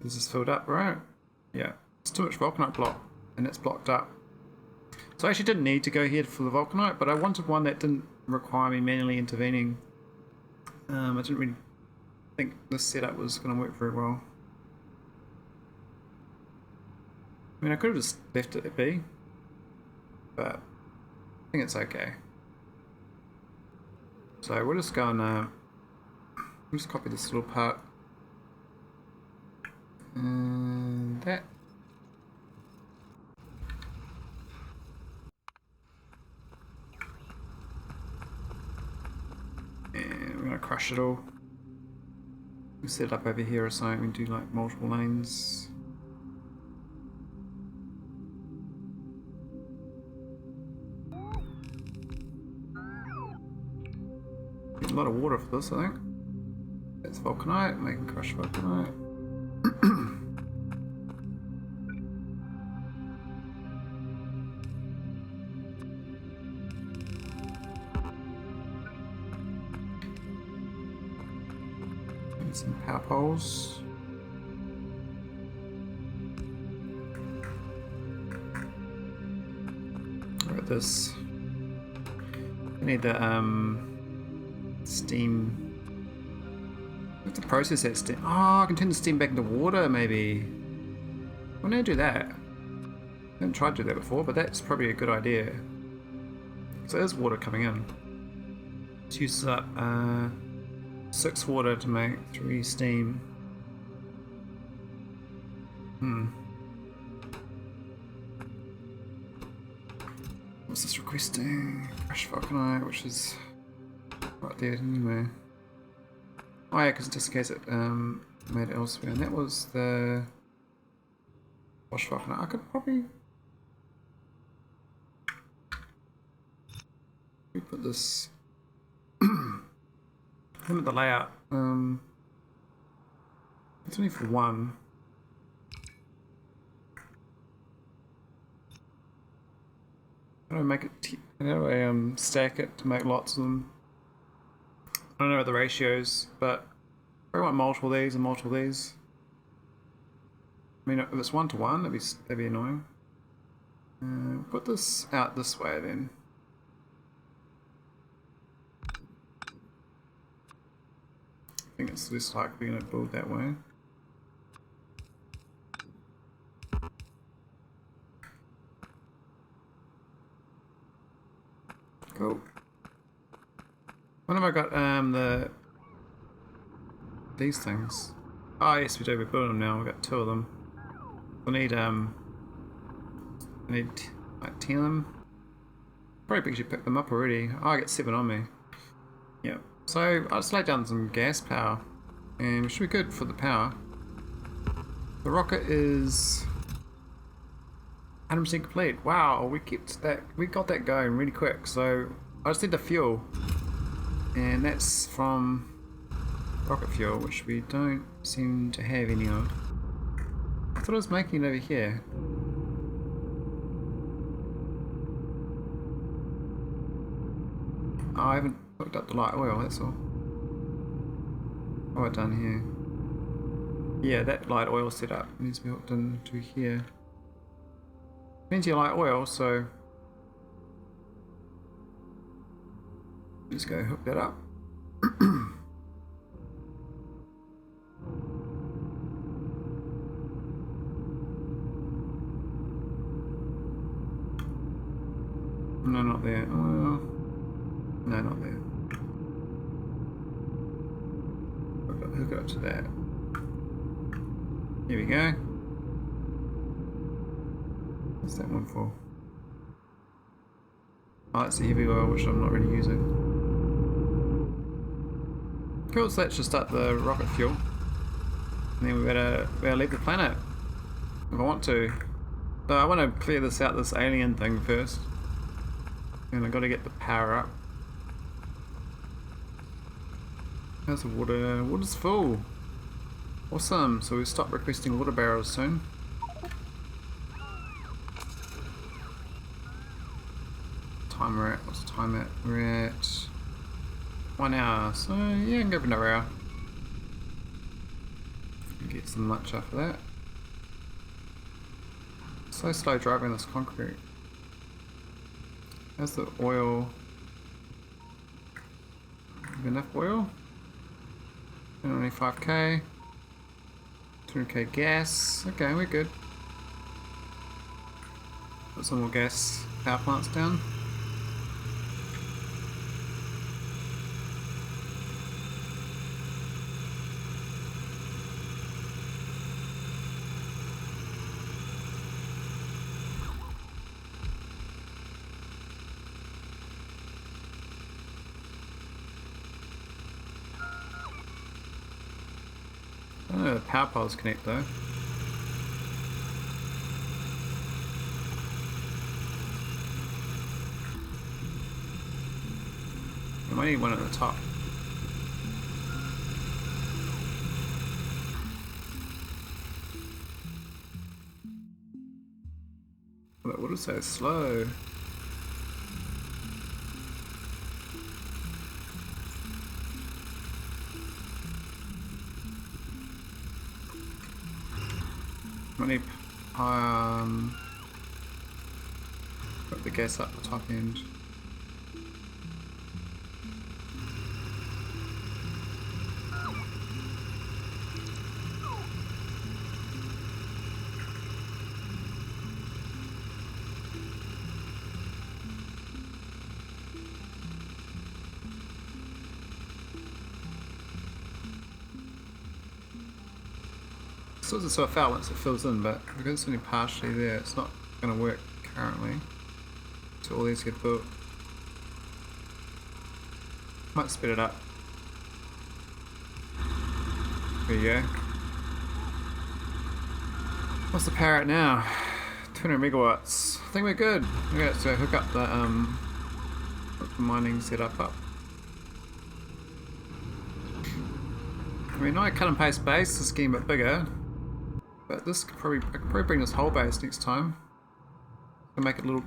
Speaker 1: This is filled up, right? Yeah. It's too much vulcanite block, and it's blocked up. So I actually didn't need to go here for the vulcanite, but I wanted one that didn't require me manually intervening. I didn't really think this setup was going to work very well. I mean, I could have just left it be, but I think it's okay. So we'll just go and we'll just copy this little part. And that. And we're gonna crush it all. We'll set it up over here or something and do like multiple lanes. Get a lot of water for this, I think. That's vulcanite, making crushed vulcanite. Some power poles. Look at this. I need the steam. I have to process that steam. Oh, I can turn the steam back into water maybe. Why don't I do that? I haven't tried to do that before, but that's probably a good idea. So there's water coming in. Let's use up 6 water to make 3 steam. What's this requesting? Crush vulcanite, which is right there anyway. Oh yeah, because just in case it made it elsewhere. And that was the wash vulcanite. I could probably put this limit the layout. It's only for 1. How do I make it? How do I stack it to make lots of them? I don't know the ratios, but I want multiple of these and multiple of these. I mean, if it's 1-to-1, that'd be annoying. Put this out this way then. I think it's less likely going to build that way. Cool. When have I got these things? Oh yes, we do. We're building them now. We've got 2 of them. I need like 10 of them. Probably should pick them up already. Oh, I got 7 on me. Yep. So I'll just lay down some gas power, and we should be good for the power. The rocket is 100% complete. Wow, we got that going really quick. So I just need the fuel, and that's from rocket fuel, which we don't seem to have any of. I thought I was making it over here. Oh, I haven't hooked up the light oil, that's all. What have I done here? Yeah, that light oil setup needs to be hooked into here. Means you light oil, so let's go hook that up. No, not there. Oh, no, not there. Hook it up to that. Here we go. What's that one for? Oh, that's the heavy oil, which I'm not really using. Cool, so let's just start the rocket fuel. And then we better leave the planet. If I want to. So I want to clear this out, this alien thing first. And I've got to get the power up. How's the water? Water's full. Awesome. So we stop requesting water barrels soon. Time we're at? What's the time at? We're at 1 hour. So yeah, I can go for another hour. Get some lunch after that. So slow driving this concrete. How's the oil? Have enough oil? 25k. 200k gas. Okay, we're good. Put some more gas power plants down. I don't know if the power poles connect though. I might need one at the top. But what is so slow? I need put the gas up the top end. So I felt once it fills in, but because it's only partially there, it's not going to work currently. So all these get built. Might speed it up. There you go. What's the power at now? 200 megawatts. I think we're good. Okay, so hook up the mining setup up. I mean, I cut and paste base, this is getting a bit bigger. But this could I could probably bring this whole base next time. And make little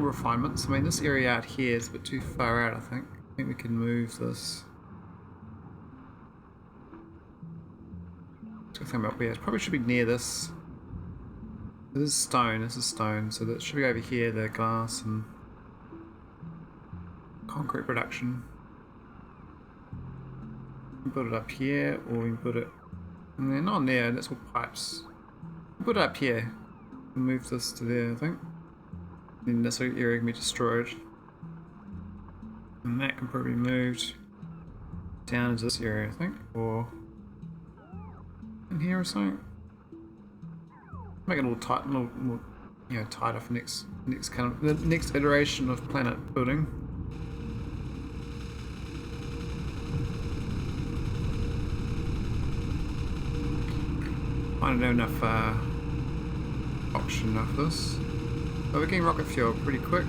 Speaker 1: refinements. I mean, this area out here is a bit too far out. I think we can move this. Think about where it probably should be near this. This is stone. This is stone, so that should be over here. The glass and concrete production. We can put it up here, or we can put it. And then on there, that's all pipes. Put it up here and move this to there, I think. Then this area can be destroyed. And that can probably be moved down into this area, I think, or in here or something. Make it a little tight, a little more, tighter for next kind of the next iteration of planet building. I don't know enough oxygen of this. But we're getting rocket fuel pretty quick.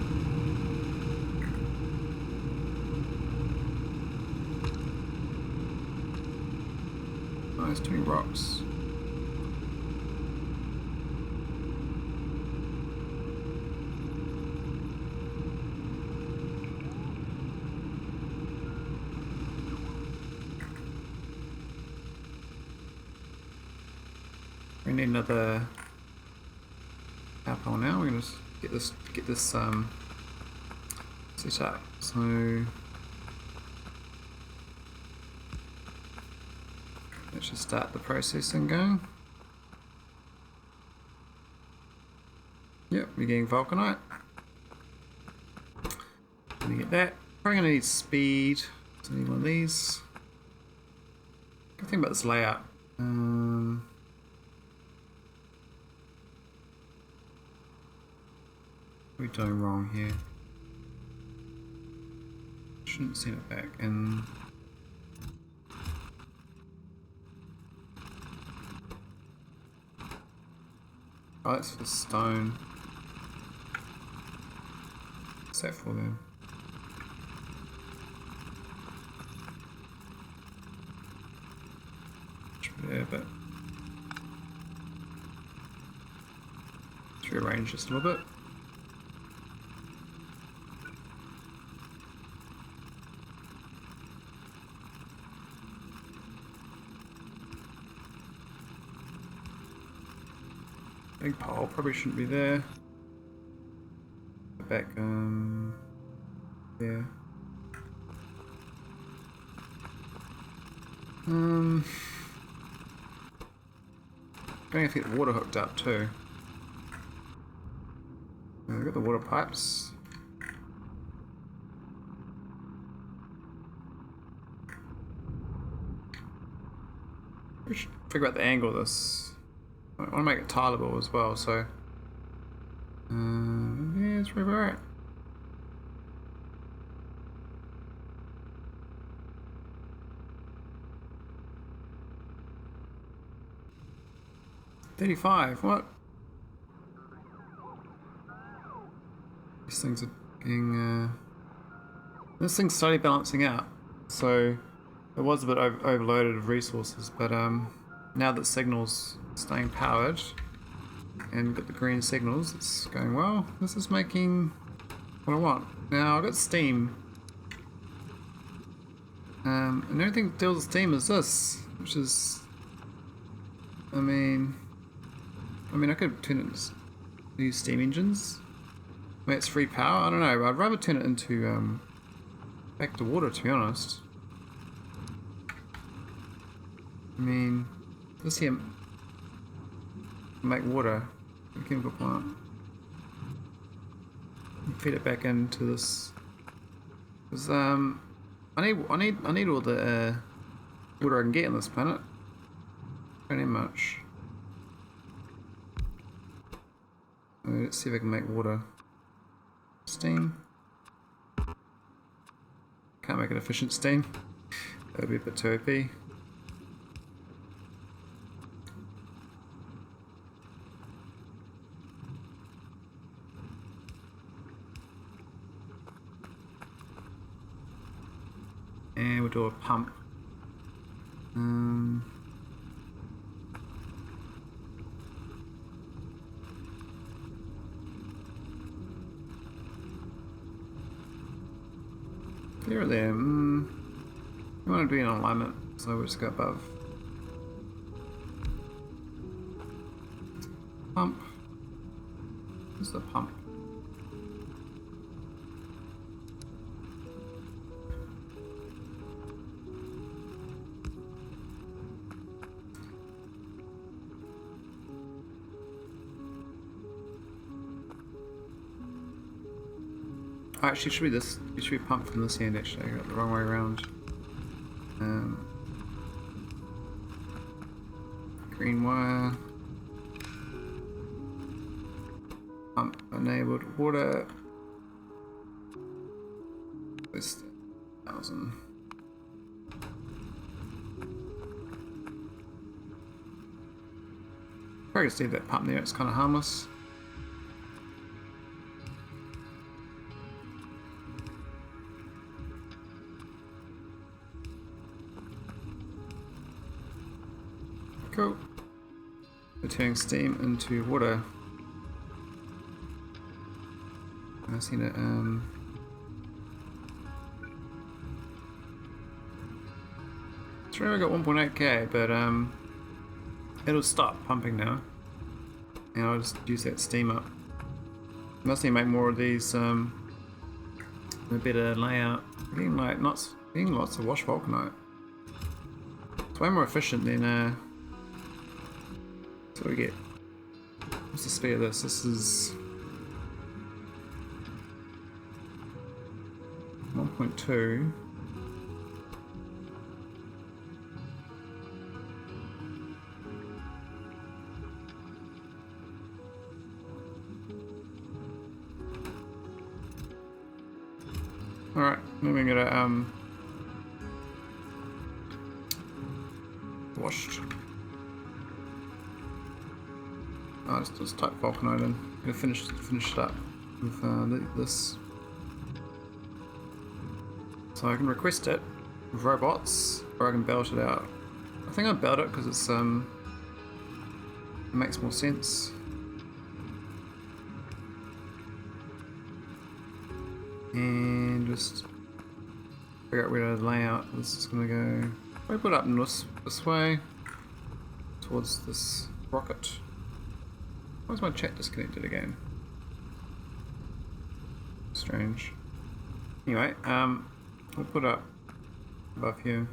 Speaker 1: Nice, 20 rocks. We need another power pole now. We're gonna just get this set up. So let's just start the processing going. Yep, we're getting vulcanite. Gonna get that. Probably gonna need speed. So I need one of these. Good thing about this layout. What are we doing wrong here? Shouldn't send it back in. Oh, that's for stone. What's that for then? Yeah, but let's rearrange just a little bit. Big pole probably shouldn't be there. Back, yeah. Going to get the water hooked up too. We've got the water pipes. We should figure out the angle of this. I want to make it tileable as well, so yeah, it's pretty alright. $35, what? These things are getting this thing's slowly balancing out, so it was a bit overloaded of resources, but now that signal's staying powered and got the green signals, it's going well. This is making what I want. Now I've got steam, and the only thing that deals with steam is this, which is, I mean I could turn it into use steam engines. I mean, it's free power. I don't know. I'd rather turn it into back to water, to be honest. I mean, this here make water. A chemical plant. Feed it back into this. Cause I need all the water I can get on this planet. Don't need much. Let's see if I can make water. Steam. Can't make an efficient steam. That would be a bit too OP. And we'll do a pump. There, there. We want to be in alignment, so we'll just go above. Pump. This is the pump. Oh, actually, it should be this. It should be pumped from this end. Actually, I got it the wrong way around. Green wire. Pump enabled water. This 1,000. Probably just leave that pump there. It's kind of harmless. Cool. We're turning steam into water. I've seen it. Sure, I got 1.8k, but It'll stop pumping now. And I'll just use that steam up. Must need to make more of these, a better layout. Getting like getting lots of wash vulcanite. It's way more efficient than so we get. What's the speed of this? This is 1.2. Alright, then we're gonna washed. Oh, just type vulcanite in. I'm gonna finish it up with this. So I can request it with robots, or I can belt it out. I think I belt it because it's it makes more sense. And just figure out where to lay out. This is gonna go. I put it up this way towards this rocket. Why is my chat disconnected again? Strange. Anyway, we'll put up above here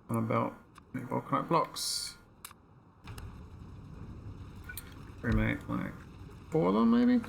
Speaker 1: on a belt. Volcanite blocks. We make like 4 of them, maybe.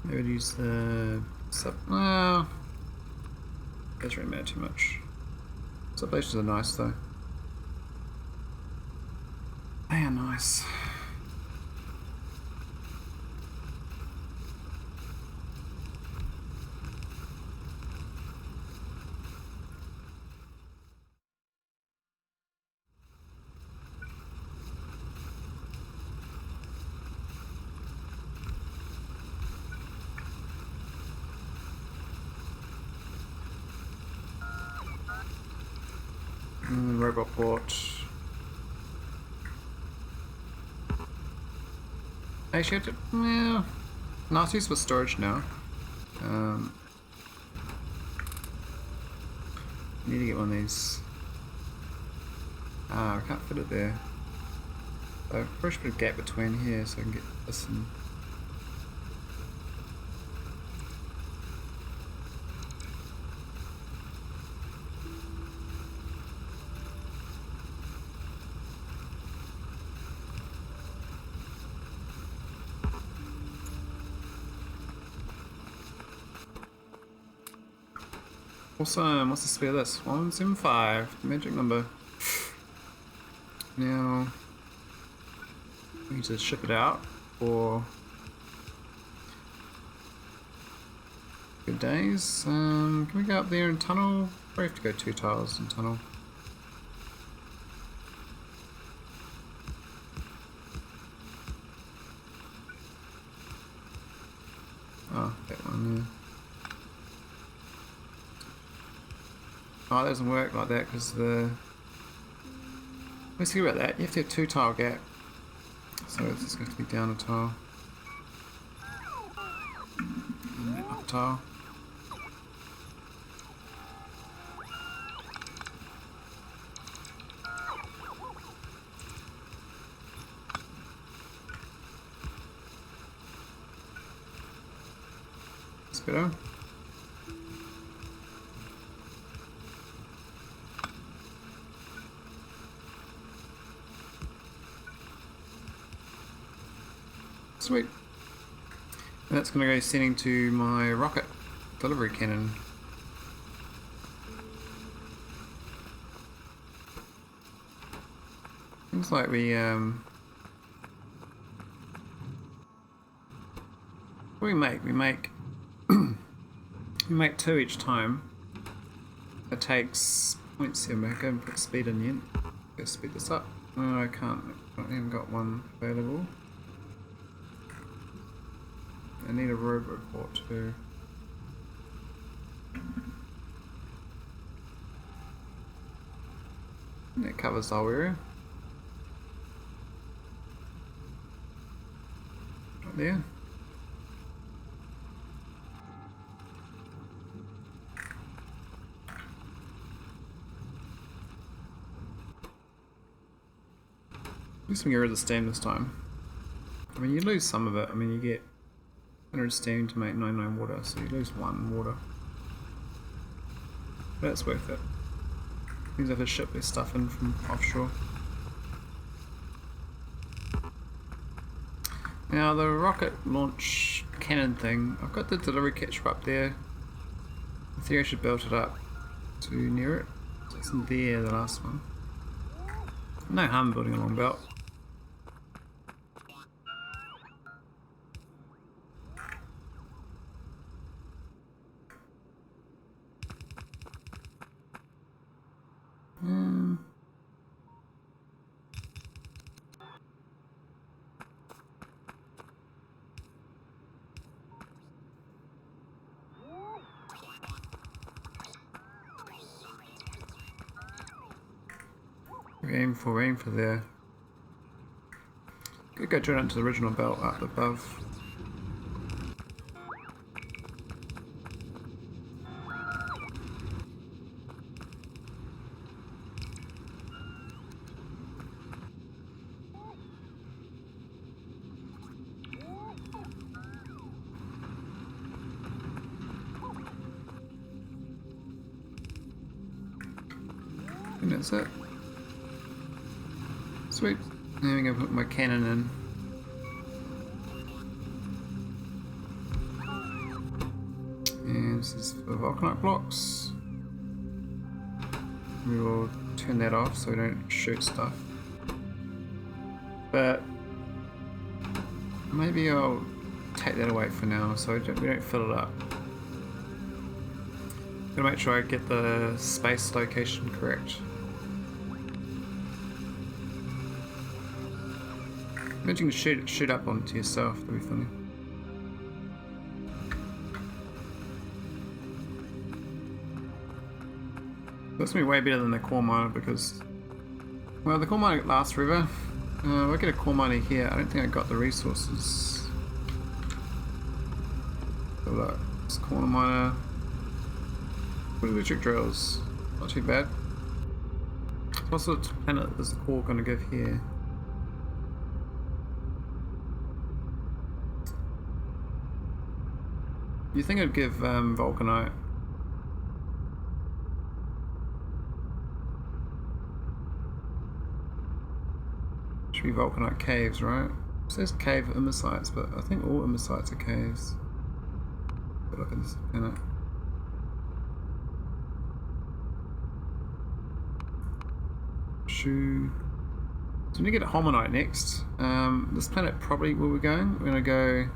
Speaker 1: I would use the sub. No, doesn't really matter too much. Sublations are nice though. They are nice. Robot port. Actually, I have to. Yeah. Not used for storage now. Need to get one of these. Ah, I can't fit it there. So I probably should put a gap between here so I can get this in. Awesome, what's the speed of this? 175, the magic number. Now, we need to ship it out for good days. Can we go up there and tunnel? We have to go 2 tiles and tunnel. Oh, that one there. Oh, that doesn't work like that because let's see about that. You have to have 2 tile gap. So it's just going to be down a tile. And then up a tile. That's better. Sweet. And that's going to go sending to my rocket delivery cannon. Seems like we what do we make? We make we make 2 each time. It takes 0.7 back and put speed in yet. Let's speed this up. Oh, I can't. I haven't got one available. I need a robot report too. And that covers the whole area. Right there. At least we get rid of the steam this time. I mean, you lose some of it. I mean, you get 100 steam to make 99 water, so you lose 1 water. But that's worth it. Means I have to ship their stuff in from offshore. Now the rocket launch cannon thing, I've got the delivery catcher up there. In theory I should build it up to near it. So it's in there, the last one. No harm building a long belt. Aim for there. Could go turn it into the original belt up above. And that's it. Sweet. Now I'm going to put my cannon in. And this is for vulcanite blocks. We will turn that off so we don't shoot stuff. But maybe I'll take that away for now so we don't fill it up. Gotta make sure I get the space location correct. Imagine you can shoot up onto yourself, that'd be funny. That's gonna be way better than the core miner because, well, the core miner lasts forever. I'll get a core miner here. I don't think I got the resources. So look, this core miner. What are electric drills? Not too bad. What sort of planet is the core gonna give here? You think I'd give vulcanite? Should be vulcanite caves, right? It says cave immersites, but I think all immersites are caves. Look at this planet. Shoe. So we need to get a hominite next. This planet probably where we're going. We're gonna go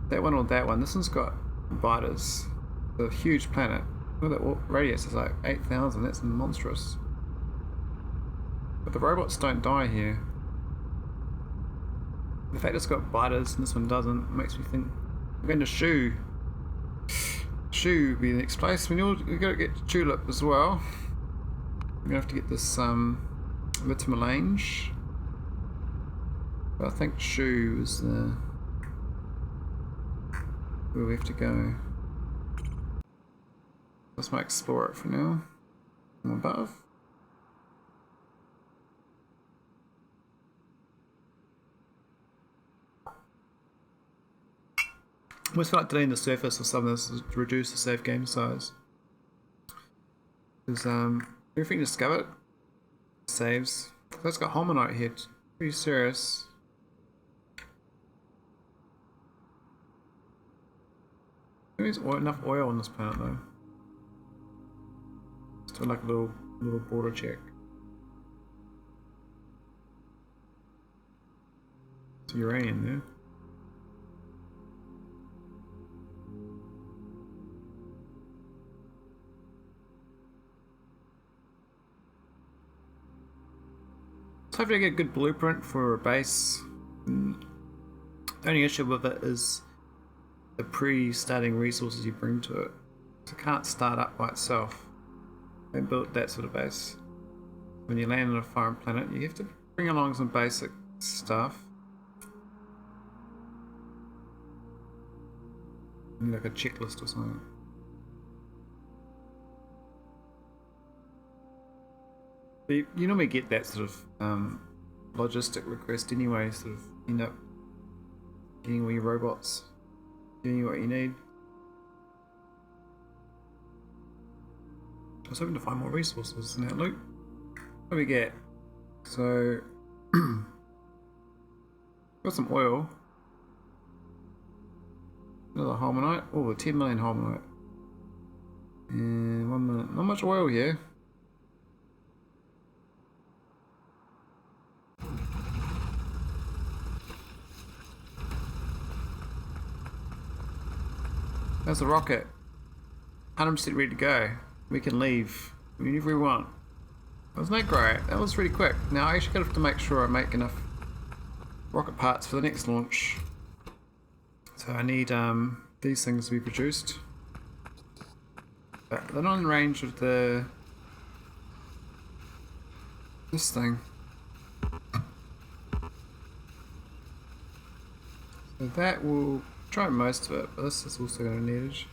Speaker 1: that one or that one. This one's got biters. It's a huge planet. Look at that radius, it's like 8,000. That's monstrous. But the robots don't die here. The fact it's got biters and this one doesn't makes me think we're going to Shoe. Shoe would be the next place. We've got to get Tulip as well. We're gonna have to get this vitamelange. But I think Shoe is the where we have to go. Let's might explore it for now. From above. I almost feel like deleting the surface of some of this to reduce the save game size. Because everything discovered saves. So it's got hominite here. Pretty serious. There's enough oil on this planet though. Let's do like a little border check. It's uranium there. So hopefully I get a good blueprint for a base. The only issue with it is the pre-starting resources you bring to it. So it can't start up by itself. They built that sort of base. When you land on a foreign planet, you have to bring along some basic stuff. Like a checklist or something. But you normally get that sort of logistic request anyway, sort of end up getting all your robots, getting you what you need. I was hoping to find more resources in that loop. What do we get? So, got some oil. Another harmonite. Oh, 10 million harmonite. And 1 minute. Not much oil here. There's a rocket. 100% ready to go. We can leave whenever we want. Wasn't that great? That was really quick. Now I actually have to make sure I make enough rocket parts for the next launch. So I need these things to be produced. But they're not in range of this thing. So that will try most of it, but this is also going to need it.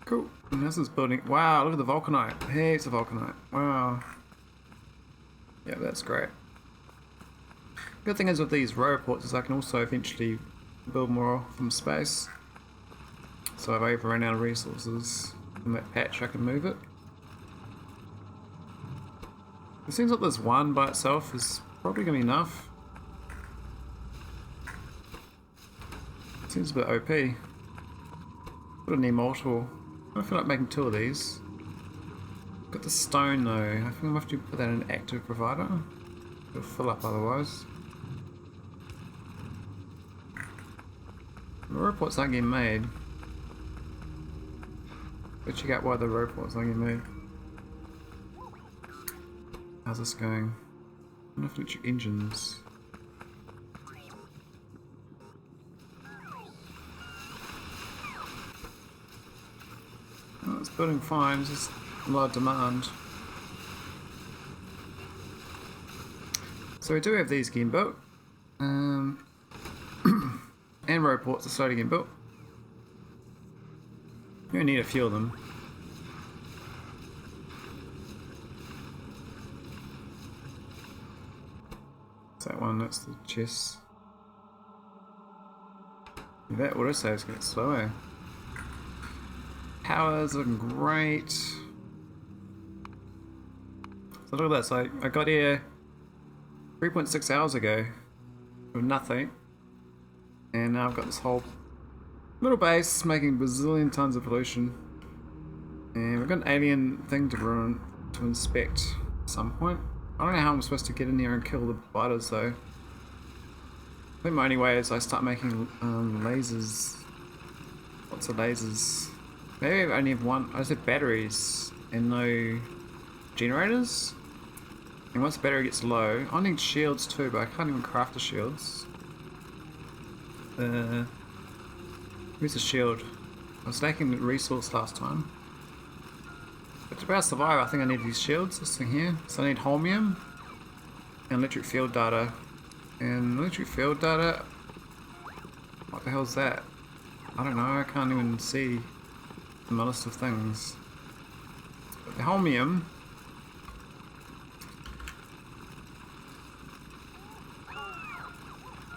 Speaker 1: Cool. And this is building. Wow, look at the vulcanite. Hey, it's a vulcanite. Wow. Yeah, that's great. Good thing is with these roboports is I can also eventually build more from space. So if I ever run out of resources in that patch, I can move it. It seems like this one by itself is probably going to be enough. Seems a bit OP. But I need multiple. I feel like making 2 of these. Got the stone though. I think I'm going to have to put that in active provider. It'll fill up otherwise. The robots aren't getting made. But check out why the robots aren't getting made. How's this going? I don't have to check engines. Oh, it's building fine, it's just a lot of demand. So we do have these getting built. And roboports are slowly getting built. You only need a few of them. What's that one? That's the chest. That auto saves get slower. Power's looking great. So look at this, I got here 3.6 hours ago with nothing. And now I've got this whole little base making a bazillion tons of pollution. And we've got an alien thing to inspect at some point. I don't know how I'm supposed to get in here and kill the biters though. I think my only way is I start making lasers. Lots of lasers. Maybe I only have one. I just have batteries and no generators. And once the battery gets low, I need shields too, but I can't even craft the shields. Where's the shield? I was lacking the resource last time. But to be able to survive, I think I need these shields, this thing here. So I need holmium and electric field data. And electric field data, what the hell is that? I don't know, I can't even see my list of things. But the holmium,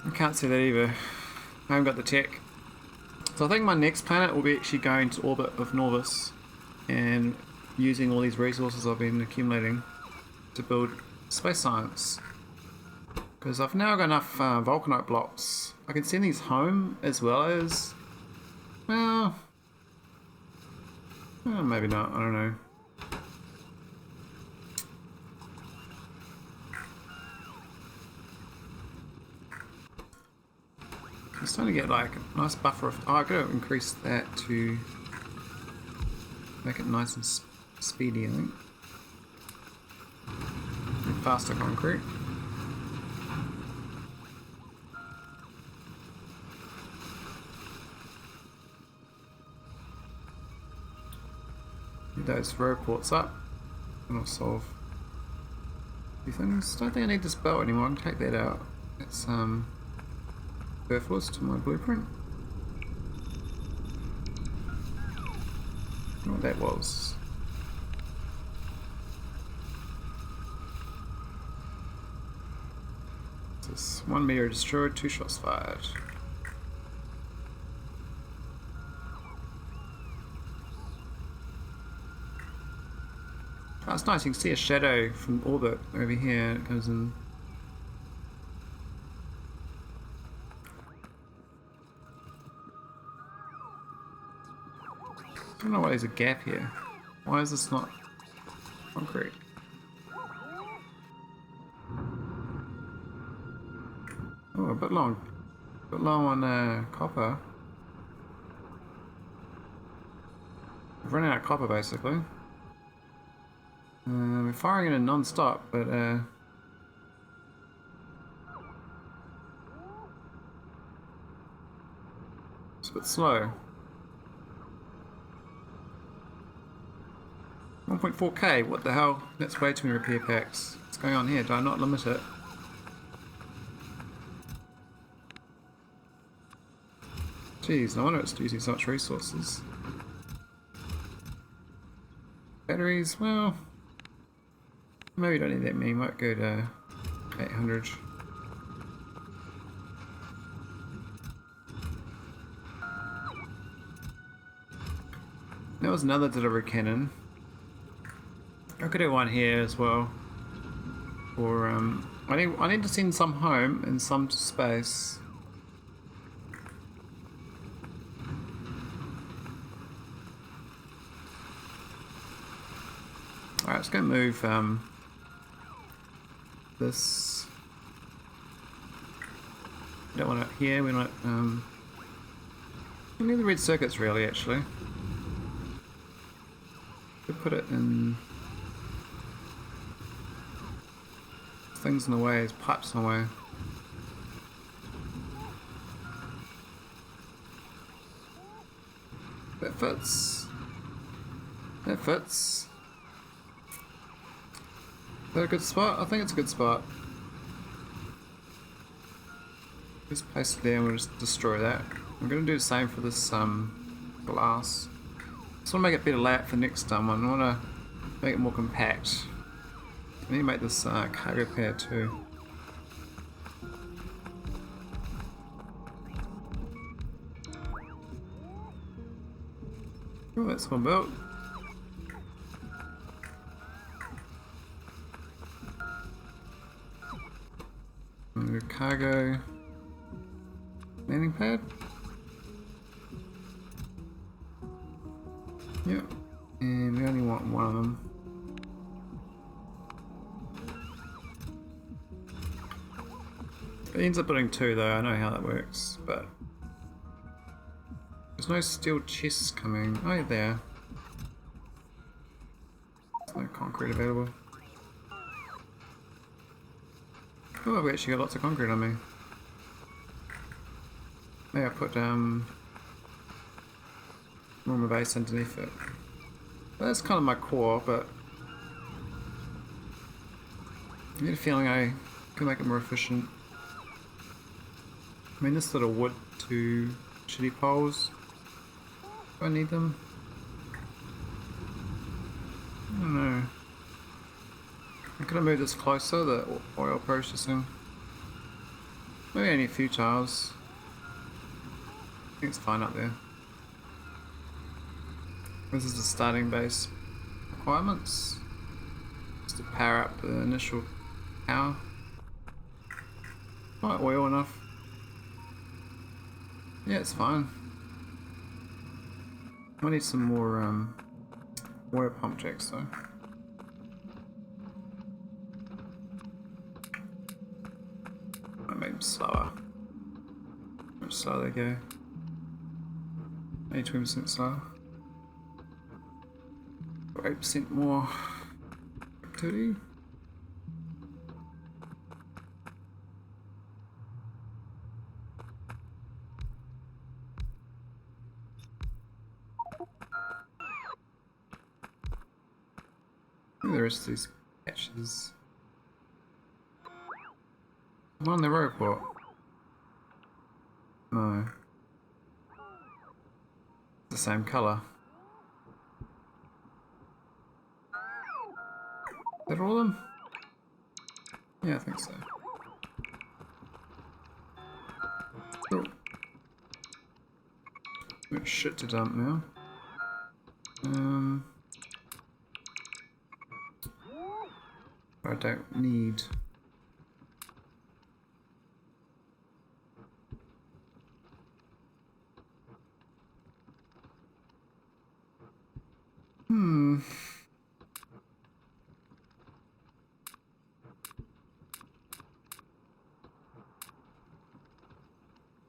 Speaker 1: I can't see that either. I haven't got the tech. So I think my next planet will be actually going to orbit with Norvis and using all these resources I've been accumulating to build space science. Because I've now got enough vulcanite blocks. I can send these home as well as, well, maybe not, I don't know. I'm starting to get like a nice buffer of... Oh, I've got to increase that to make it nice and speedy, I think. And faster concrete. Get those row ports up and I'll solve a few things. Don't think I need this belt anymore, I can take that out. It's superfluous to my blueprint. I don't know what that was. This 1 meter destroyed, 2 shots fired. Oh, it's nice, you can see a shadow from orbit over here. It goes in. I don't know why there's a gap here. Why is this not concrete? Oh, a bit long. A bit low on copper. We've run out of copper basically. We're firing it non-stop, but it's a bit slow. 1.4k, what the hell? That's way too many repair packs. What's going on here? Do I not limit it? Jeez, no wonder it's using so much resources. Batteries, well, maybe we don't need that many, might go to 800. There was another delivery cannon. I could do one here as well. Or I need to send some home and some to space. Alright, let's go move this. We don't want it here, we want it we need the red circuits really actually. Could put it in things in the way, there's pipes in the way. That fits. That fits. Is that a good spot? I think it's a good spot. Just place it there and we'll just destroy that. I'm going to do the same for this glass. Just want to make it better layout for next one. I want to make it more compact. I need to make this cargo pad too. Oh, that's one built. And the cargo landing pad. Yep, and we only want one of them. It ends up putting two though, I know how that works, but there's no steel chests coming. Oh, there. There's no concrete available. Oh, we actually got lots of concrete on me. Maybe I put normal base underneath it. That's kind of my core, but I get a feeling I can make it more efficient. I mean, this little wood to shitty poles. Do I need them? I don't know. Could I move this closer, the oil processing? Maybe only a few tiles. I think it's fine up there. This is the starting base requirements. Just to power up the initial power. Not oil enough. Yeah, it's fine. I need some more oil pump jacks though. Might make them slower. Oops, oh, there you go. 20% slower. 8% more activity. The rest of these patches. One on the robot. No. It's the same colour. Is that all of them? Yeah, I think so. Oh. Got shit to dump now. I don't need.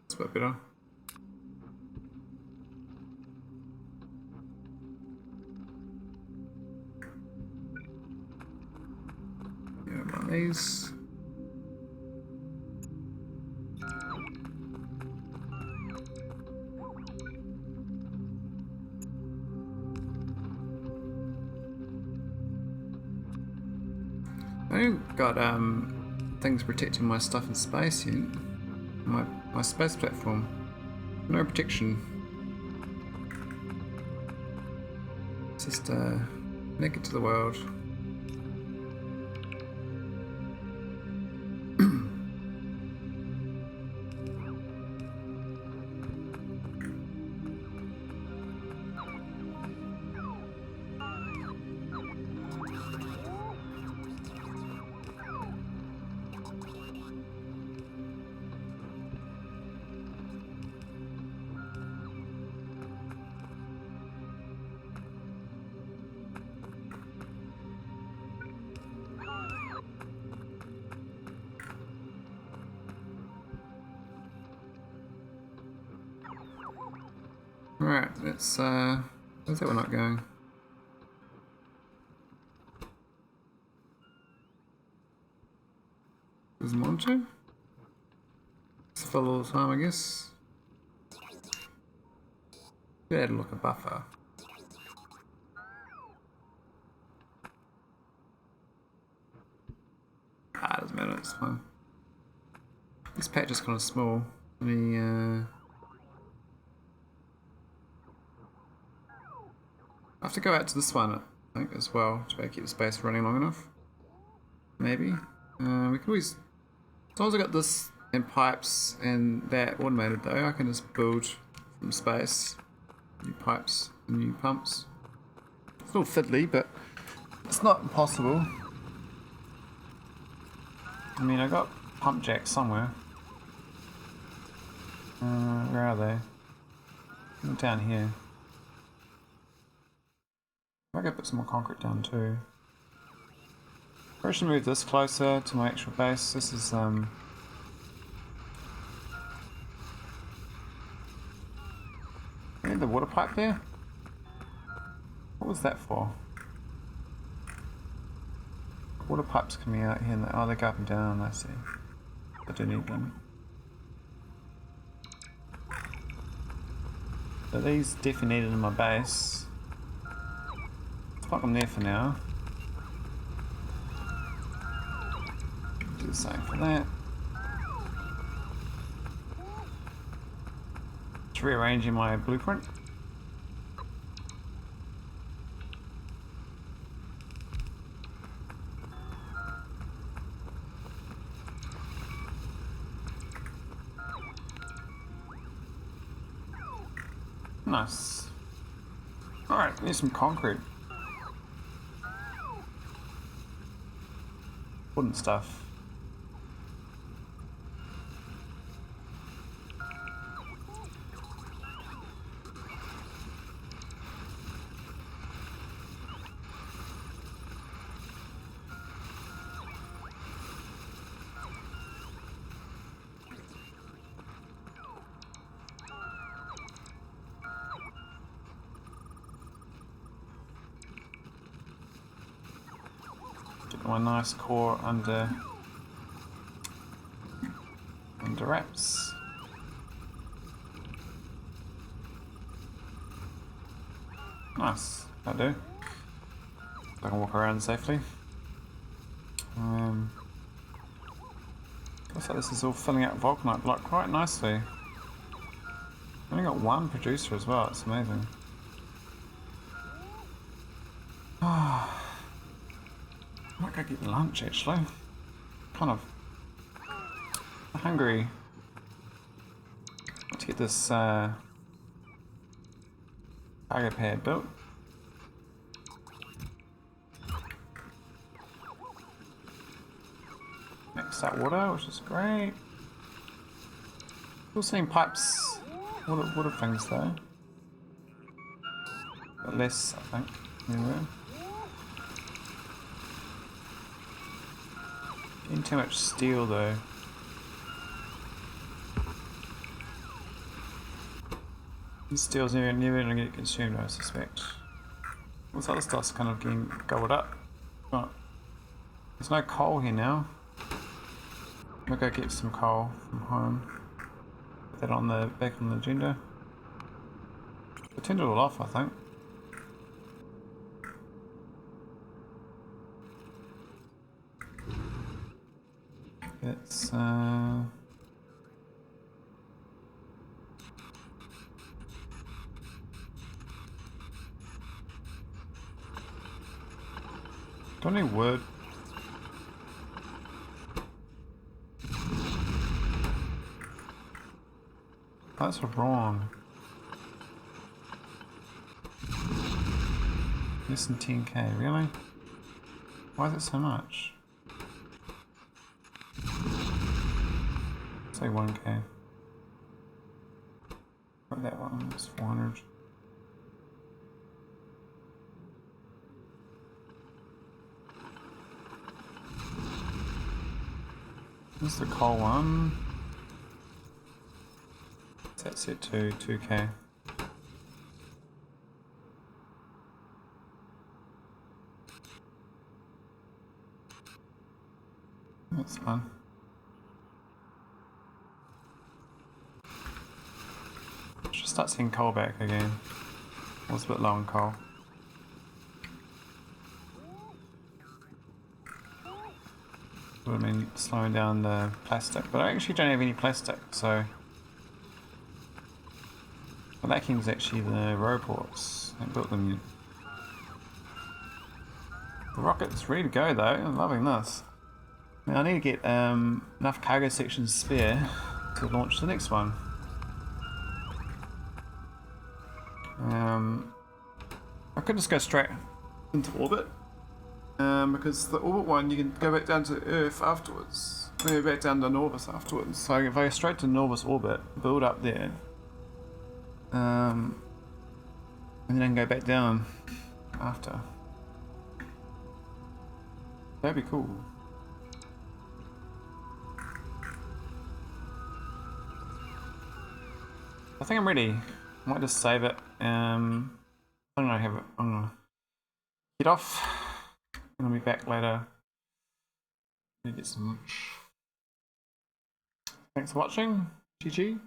Speaker 1: It's a bit better. Yeah, run these. I ain't got things protecting my stuff in space yet. My space platform. No protection. It's just naked to the world. Alright, let's where's that one not going? There's more to? It's full all the time, I guess. Better look a buffer. Ah, doesn't matter, it's fine. This patch is kind of small. Let me I have to go out to this one, I think, as well, to keep the space running long enough. Maybe. We can always... As long as I got this and pipes and that automated though, I can just build from space new pipes and new pumps. It's a little fiddly, but it's not impossible. I mean, I got pump jacks somewhere. Where are they? They're down here. I gotta put some more concrete down too. I should move this closer to my actual base. This is the water pipe there? What was that for? Water pipes coming out here. Oh, they go up and down, I see. I do need them. So these definitely needed in my base. Let's pop them there for now. Do the same for that. Just rearranging my blueprint. Nice. Alright, need some concrete. Wooden stuff. Get my nice core under wraps. Nice, that'll do. I can walk around safely. Looks like this is all filling out vulcanite block quite nicely. Only got one producer as well, it's amazing. I might go get lunch actually. Kind of hungry. Let's get this cargo pad built. Next up water, which is great. Still seeing pipes, water things though. But less, I think, anyway. Getting too much steel though. This steel's never gonna get consumed, I suspect. This other stuff's kind of getting gobbled up. Oh, there's no coal here now. I'm gonna go get some coal from home. Put that on the back on the agenda. I turned it all off, I think. It's don't need wood. That's wrong. Less than 10k, really? Why is it so much? Say 1k. What that one is 400. This is the coal one. That's set to 2k. That's fun. Should start seeing coal back again. I was a bit low on coal. Would have been slowing down the plastic, but I actually don't have any plastic, so the lacking is actually the robots. I built them yet. The rocket's ready to go though. I'm loving this. Now I need to get enough cargo sections spare to launch the next one. I could just go straight into orbit. Because the orbit one, you can go back down to Earth afterwards. Maybe back down to Norvis afterwards. So if I go straight to Norvis orbit, build up there, and then I can go back down after. That'd be cool. I think I'm ready. I might just save it. I don't know. I'm gonna get off. I'll be back later. Get some lunch. Thanks for watching. GG.